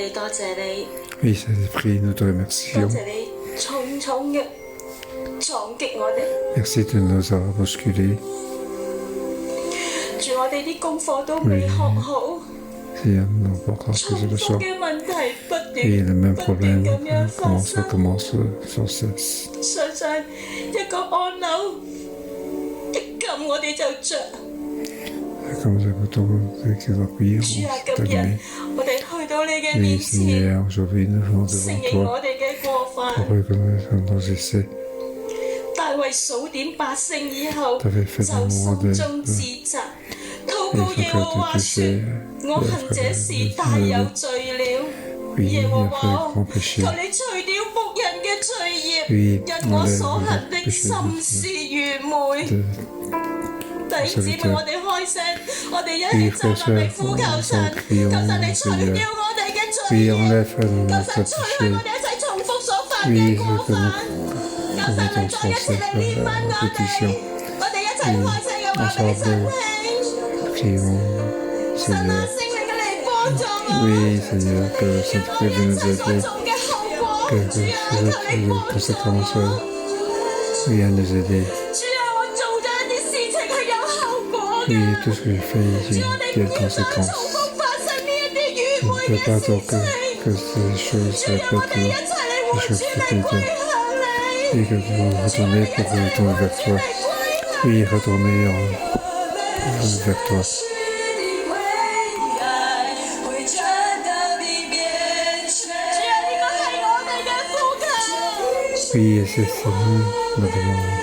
S3: 哋多謝你，
S2: Oui, Saint-Esprit, nous te
S3: 多
S2: remercions.
S3: 謝你重重嘅撞擊我哋。
S2: Merci de nous avoir bousculés.
S3: 住我哋啲功課都未學好，
S2: Seigneur, nous n'avons pas encore
S3: 重
S2: posé le
S3: 複
S2: soir.
S3: 嘅問題不
S2: Oui, le même
S3: 斷
S2: problème
S3: 咁樣發
S2: commence
S3: 生，
S2: sans cesse.
S3: 常常一個按鈕一撳我哋就着。
S2: Comme nous écoutons que nous prions,
S3: 主啊，
S2: c'est
S3: 今日
S2: allumé.
S3: 我哋去到你嘅
S2: Oui,
S3: 面前，
S2: Seigneur, aujourd'hui nous venons
S3: 承
S2: devant
S3: 認我
S2: toi
S3: 哋嘅過
S2: pour
S3: 犯。
S2: reconnaître nos essais.
S3: 大衛數點百姓以後，
S2: T'avais fait
S3: 就
S2: un moment
S3: 心中自責，禱告耶和華說：我行這事大有罪了。
S2: Oui,
S3: 耶
S2: il
S3: 和
S2: a fait
S3: 華，
S2: grand péché.
S3: 求你除掉僕人嘅罪孽，
S2: Oui,
S3: 因我
S2: enlève
S3: 所行
S2: le
S3: 的
S2: péché
S3: 心思愚昧。
S2: de
S3: 弟兄姊妹，我哋開聲，我哋一起站立嚟呼求神，求神你除掉我哋嘅罪
S2: Oui,
S3: 孽，
S2: enlève
S3: 求
S2: notre
S3: 神除去
S2: péché.
S3: 我哋一齊重複所犯嘅
S2: Oui,
S3: 過
S2: je
S3: 犯，
S2: connais.
S3: 求神你再一次嚟憐憫我哋，我哋一齊開聲嘅話俾神聽，
S2: Prions,
S3: 神啊，
S2: Seigneur.
S3: 聖靈嘅嚟幫助我，
S2: Oui, Seigneur, que le
S3: 原
S2: Saint-Esprit
S3: 來
S2: vienne
S3: 人
S2: nous
S3: 生所
S2: aider.
S3: 做嘅後果，
S2: Que
S3: 主啊，求你
S2: les
S3: 幫助
S2: conséquences
S3: 我。
S2: viennent nous aider.
S3: 主啊，我做咗一啲事情係有後果嘅。
S2: Oui, tout ce que je fais,
S3: 主，
S2: j'ai
S3: 我哋唔
S2: des
S3: 要再
S2: conséquences.
S3: 重複發生呢一啲愚
S2: Je ne
S3: 昧
S2: veux
S3: 嘅
S2: pas
S3: 事
S2: donc
S3: 情。
S2: que ces choses
S3: 主，讓我哋一
S2: répètent
S3: 齊嚟活
S2: des
S3: 住
S2: choses
S3: 嚟歸
S2: répétées.
S3: 向你。
S2: Et que nous allons retourner pour retourner vers toi. Oui, retourner vers toi.
S3: 主啊，呢個係我哋嘅呼求。
S2: Oui, et c'est nous la demande.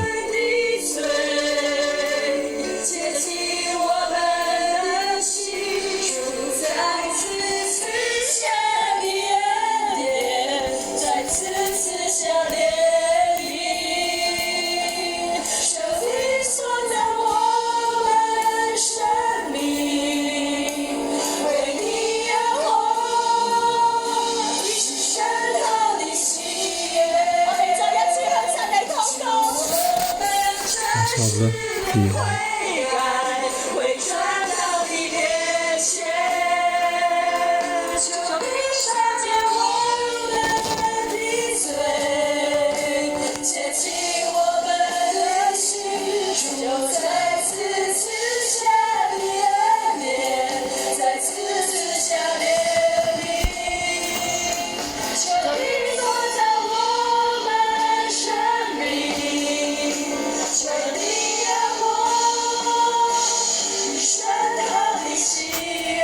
S3: 我哋再一次向神嚟禱告。
S2: Ensemble, prions.
S3: 会传到你面前，求你赦免我们的罪，洁净我们的心，就再次赐下怜悯，再次赐下怜悯，求你做到我们生命，求你让我与神合你喜悦。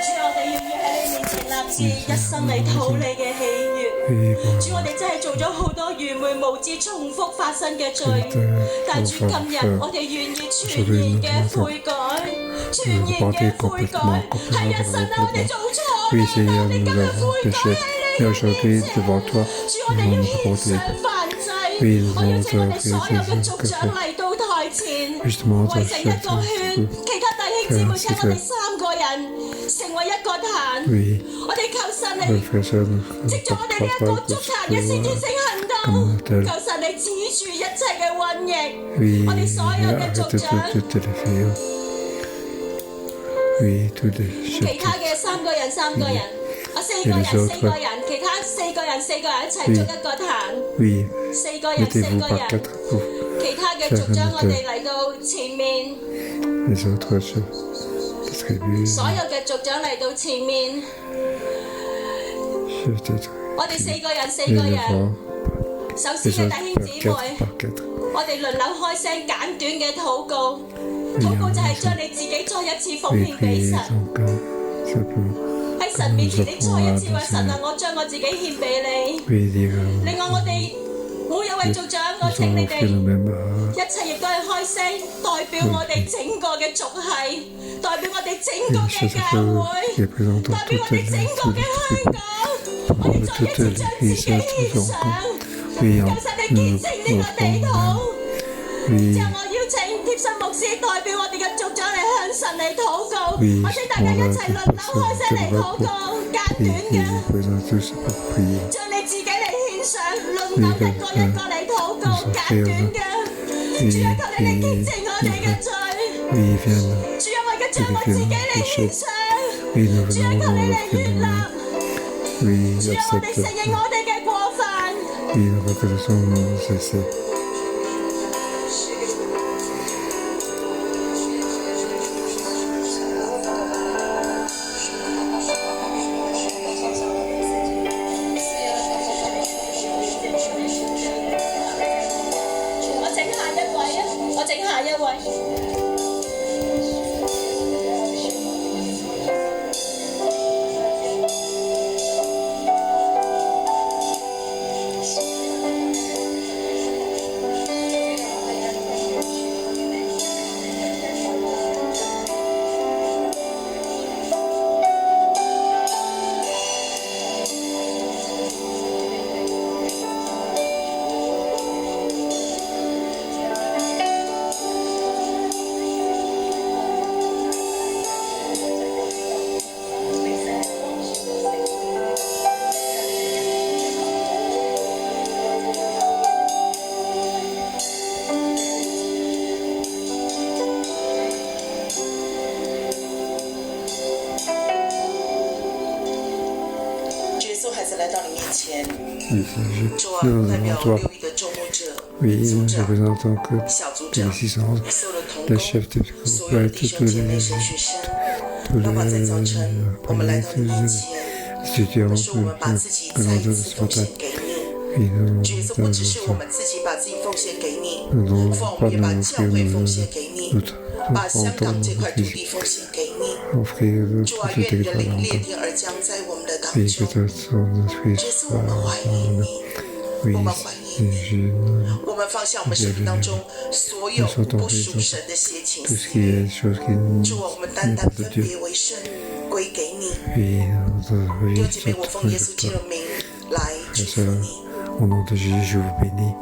S3: 主，我哋願意喺你面前立志，一生嚟討你嘅喜悦。
S2: Oui,
S3: 主，我哋真係做咗好多愚昧無知、重複發生嘅罪，但主今日我哋願意全然嘅悔改，全然嘅悔改。係啊，神啊，我哋做錯
S2: oui,
S3: 啦，但
S2: Seigneur,
S3: 我哋今
S2: nous
S3: 日
S2: avons
S3: 悔改
S2: péché.
S3: 喺
S2: Et
S3: 你
S2: aujourd'hui,
S3: 面前。
S2: devant toi,
S3: 主，我
S2: nous
S3: 哋
S2: allons
S3: 要
S2: nous
S3: 獻
S2: reporter.
S3: 上燔祭，
S2: Oui, nous
S3: 我邀
S2: allons
S3: 請我哋
S2: te
S3: 所有嘅族
S2: offrir
S3: 長嚟到台前，
S2: Justement,
S3: 圍成一個圈，其他弟兄姊妹請我哋
S2: 係
S3: 3個人成為一個壇，
S2: Oui,
S3: 我哋求神
S2: le
S3: 嚟
S2: frère et sœur, nous
S3: 藉住我哋呢一個築壇嘅先知性行動，求神嚟止住一切嘅瘟疫，
S2: Oui,
S3: 我哋所有嘅
S2: arrêtez
S3: 族長，
S2: toutes les filles. Oui, tous les
S3: 其
S2: chefs.
S3: 他嘅3個人3個人，我4個人4個人，其他4個人4個人一齊築一個壇，
S2: Oui,
S3: 4個人4
S2: mettez-vous
S3: 個
S2: par
S3: 人。
S2: quatre pour
S3: 其他嘅族長，我哋嚟到前面，
S2: les autres se distribuent.
S3: 所有嘅族長嚟到前面，
S2: Je t'ai
S3: 我哋4個人4
S2: les
S3: 個
S2: devant.
S3: 人。首
S2: Les
S3: 先嘅
S2: autres
S3: 弟兄
S2: par
S3: 姊
S2: quatre
S3: 妹，
S2: par quatre.
S3: 我哋輪流開聲簡短嘅禱告，禱告就係將你自己再一次奉
S2: Oui,
S3: 獻俾
S2: priez
S3: 神。
S2: donc simplement.
S3: 喺神面前，你再一次話神啊，我將我自己獻俾你。
S2: Oui, dire
S3: 另外，我哋每一位族長，我
S2: nous
S3: 請
S2: allons
S3: 你
S2: offrir
S3: 哋
S2: nous-mêmes
S3: 一切亦都係開聲，代表我哋整個嘅族系，代表我哋整個
S2: à
S3: 嘅
S2: chaque
S3: 教
S2: fois
S3: 會。
S2: qui représentant
S3: 代表我
S2: toutes
S3: 哋整個嘅香港，我哋再一次將自己獻上，求神你潔淨呢個地土。之後我邀請貼心牧師代表我哋嘅族長嚟向神嚟禱告，我請大家一齊輪流開聲嚟禱告，簡短
S2: et
S3: 嘅，
S2: nous présentons tous pour prier.
S3: 將你自己嚟獻上，輪流一個一個嚟禱告，簡短嘅。主啊，求你嚟潔淨我哋嘅罪。
S2: Oui, viens
S3: 主啊，我而家將我自己嚟獻上。
S2: Oui, nous
S3: 主啊，
S2: venons
S3: 求你
S2: dans
S3: 嚟
S2: notre
S3: 悅納。
S2: Oui,
S3: 主啊，我哋承
S2: accepte.
S3: 認我哋嘅過犯。
S2: Oui, nous reconnaissons nos excès.
S3: 我整下一位啊！我整下一位。主耶稣孩子来到你面前，
S2: Oui, Seigneur.
S3: 主啊，
S2: Nous
S3: 代
S2: venons
S3: 表
S2: à toi.
S3: 6亿的众牧者、
S2: Oui,
S3: 组
S2: nous
S3: 长、
S2: représentons que
S3: 小组
S2: tous
S3: 长
S2: les 600,
S3: 所有的同
S2: les
S3: 工、
S2: chefs de
S3: 所有的
S2: groupe,
S3: 弟
S2: tous
S3: 兄姐妹、
S2: les
S3: 神学生，爸爸在早晨，我们来到你面前，我
S2: étudiants,
S3: 们说我们把自己再一
S2: venant de
S3: 次
S2: ce
S3: 奉献
S2: matin.
S3: 给你。
S2: Oui, nous
S3: 主耶稣不只是我们自己把自己奉献给你，
S2: nous
S3: 父，我
S2: pas
S3: 们也把
S2: nous
S3: 教
S2: offrir
S3: 会
S2: nos
S3: 奉献给你，
S2: notre
S3: 把香港
S2: enfants,
S3: 这块土
S2: nos
S3: 地
S2: fils,
S3: 奉献给你。
S2: offrir
S3: 主啊，
S2: ce
S3: 愿你的
S2: territoire
S3: 灵
S2: en
S3: 裂
S2: temps.
S3: 天而降在我们的当
S2: Oui, que
S3: 中。
S2: ton esprit
S3: 主耶稣，我们怀
S2: soit
S3: 疑
S2: en nous.
S3: 你，
S2: Oui,
S3: 我们怀疑你，
S2: Jésus,
S3: 我们放下我们生命当中所有不属神的邪情
S2: tout
S3: 私
S2: ce qui
S3: 欲。
S2: est chose qui
S3: 主啊，我们单
S2: n'est
S3: 单
S2: pas de
S3: 分
S2: Dieu.
S3: 别为圣，归给你。
S2: Oui, notre
S3: 弟
S2: vie
S3: 兄姐妹，
S2: soit
S3: 我奉耶稣
S2: de
S3: 基督
S2: toi.
S3: 的名来祝
S2: Frères
S3: 福
S2: et
S3: 你。
S2: sœurs, au nom de Jésus, je vous bénis.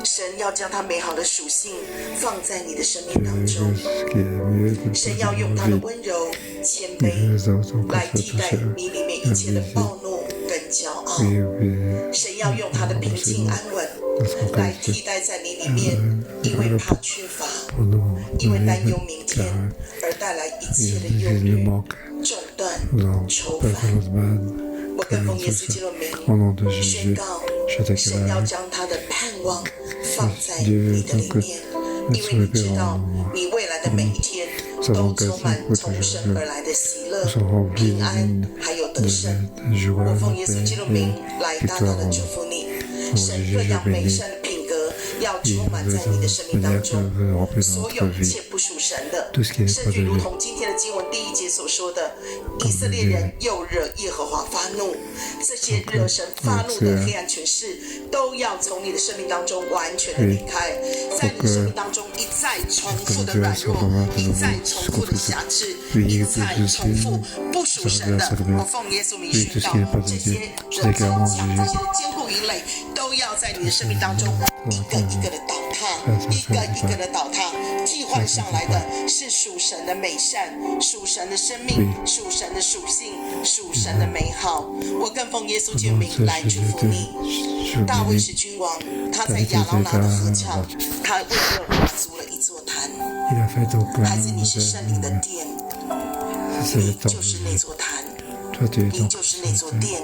S3: 神要将他美好的属性放在你的生
S2: Que
S3: 命当中。
S2: ce qui est mieux de
S3: 神要用他的
S2: vie,
S3: 温柔、谦
S2: il
S3: 卑
S2: nous entend
S3: 来
S2: que
S3: 替
S2: soit
S3: 代
S2: touché.
S3: 你里面一切的暴怒跟骄傲。
S2: Oui, oui,
S3: 神要用他的平静安稳来替代在你里面因为怕缺乏、
S2: pour nous
S3: 因为
S2: donner
S3: 担忧
S2: le
S3: 明天
S2: carré.
S3: 而带来一切
S2: Il
S3: 的
S2: y
S3: 忧
S2: a le
S3: 虑、
S2: manque,
S3: 重担、
S2: non,
S3: 愁
S2: pas
S3: 烦。
S2: de mal,
S3: 我
S2: que
S3: 更奉
S2: tout
S3: 耶稣基
S2: ça.
S3: 督的名
S2: Au nom de
S3: 宣
S2: Jésus,
S3: 告，
S2: je
S3: 神要
S2: déclare
S3: 将他的盼望放在
S2: Dieu
S3: 你的里
S2: tant que
S3: 面，因为你知道你未来的每一天都充满从神而来的喜乐、
S2: nous sommes
S3: 平
S2: remplis
S3: 安，还有得胜。
S2: de joie,
S3: 我
S2: de
S3: 奉耶稣基督
S2: paix
S3: 名
S2: et
S3: 来大大
S2: victoire
S3: 的
S2: en
S3: 祝
S2: nous.
S3: 福你，神各样美善的品格要
S2: Et
S3: 充满
S2: nous
S3: 在你的生命当
S2: manière
S3: 中。
S2: que remplir
S3: 所
S2: notre
S3: 有一
S2: vie.
S3: 切不属神的，
S2: Tout ce qui n'est
S3: 甚
S2: pas
S3: 至
S2: de
S3: 如
S2: Dieu.
S3: 同今天的经文第1节所说的，以色列人又惹耶和华发怒，这些惹神发怒的黑暗权势都要从你的生命当中完全的离开，在你的生命当中一再重复的软弱，一再重复的辖制，一再重复不属神的。我奉耶稣名宣告，这些的坚强，这些的坚固营垒，都要在你的生命当中一个一个的倒塌，一个一个的倒塌。替换上来的是属神的美善，属神的生命，属神的属性，属神的美好。我更奉耶稣基督名来祝福你。大卫是君王，他在亚劳拿的河唱，他为耶和华筑了一座坛。
S2: Il a fait donc
S3: 孩子，你是圣灵的殿，
S2: c'est
S3: 你
S2: le temps
S3: 就是那座坛，
S2: Toi, tu es
S3: 你
S2: donc
S3: 就是那座殿，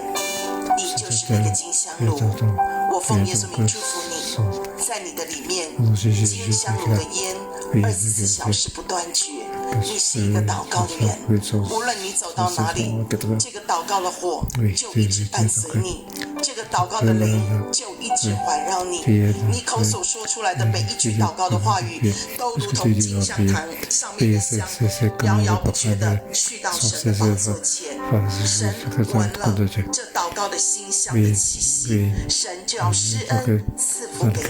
S3: 你就是那个金香炉。我奉耶稣名祝福你，在你的里面，金香炉的烟24小时不断绝。你是一个祷告的人，无论你走到哪里，这个祷告的火就一直伴随你，这个祷告的灵就一直环绕你。你口所说出来的每一句祷告的话语，都如同金香坛上面的香，摇摇不绝的去到神的宝座前。神闻了这祷告的馨香的气息，神就要施恩赐福给你。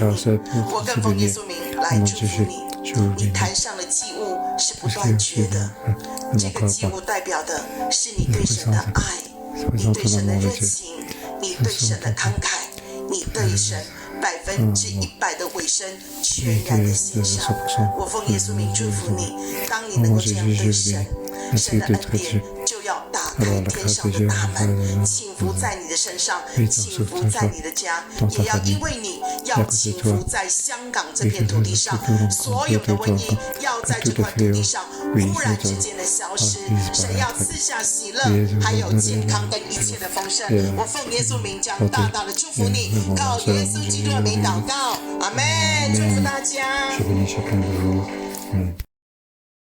S3: 我更奉耶稣名来祝福你。你坛上的祭物是不断绝的，这个祭物代表的是你对神的爱，你对神的热情，你对神的慷慨，你对神100%的委身，全然的献上。我奉耶稣名祝福你，当你能够这样对神，神的恩典就要打开天上的大门，倾覆在你的身上，倾覆在你的家，也要因为你要倾覆在香港这片土地上，所有的瘟疫要在这块土地上忽然之间的消失。神要赐下喜乐，还有健康跟一切的丰盛。我奉耶稣名将大大的祝福你，靠耶稣基督的名祷告，阿门。祝福大家。
S2: 祝福你小朋友，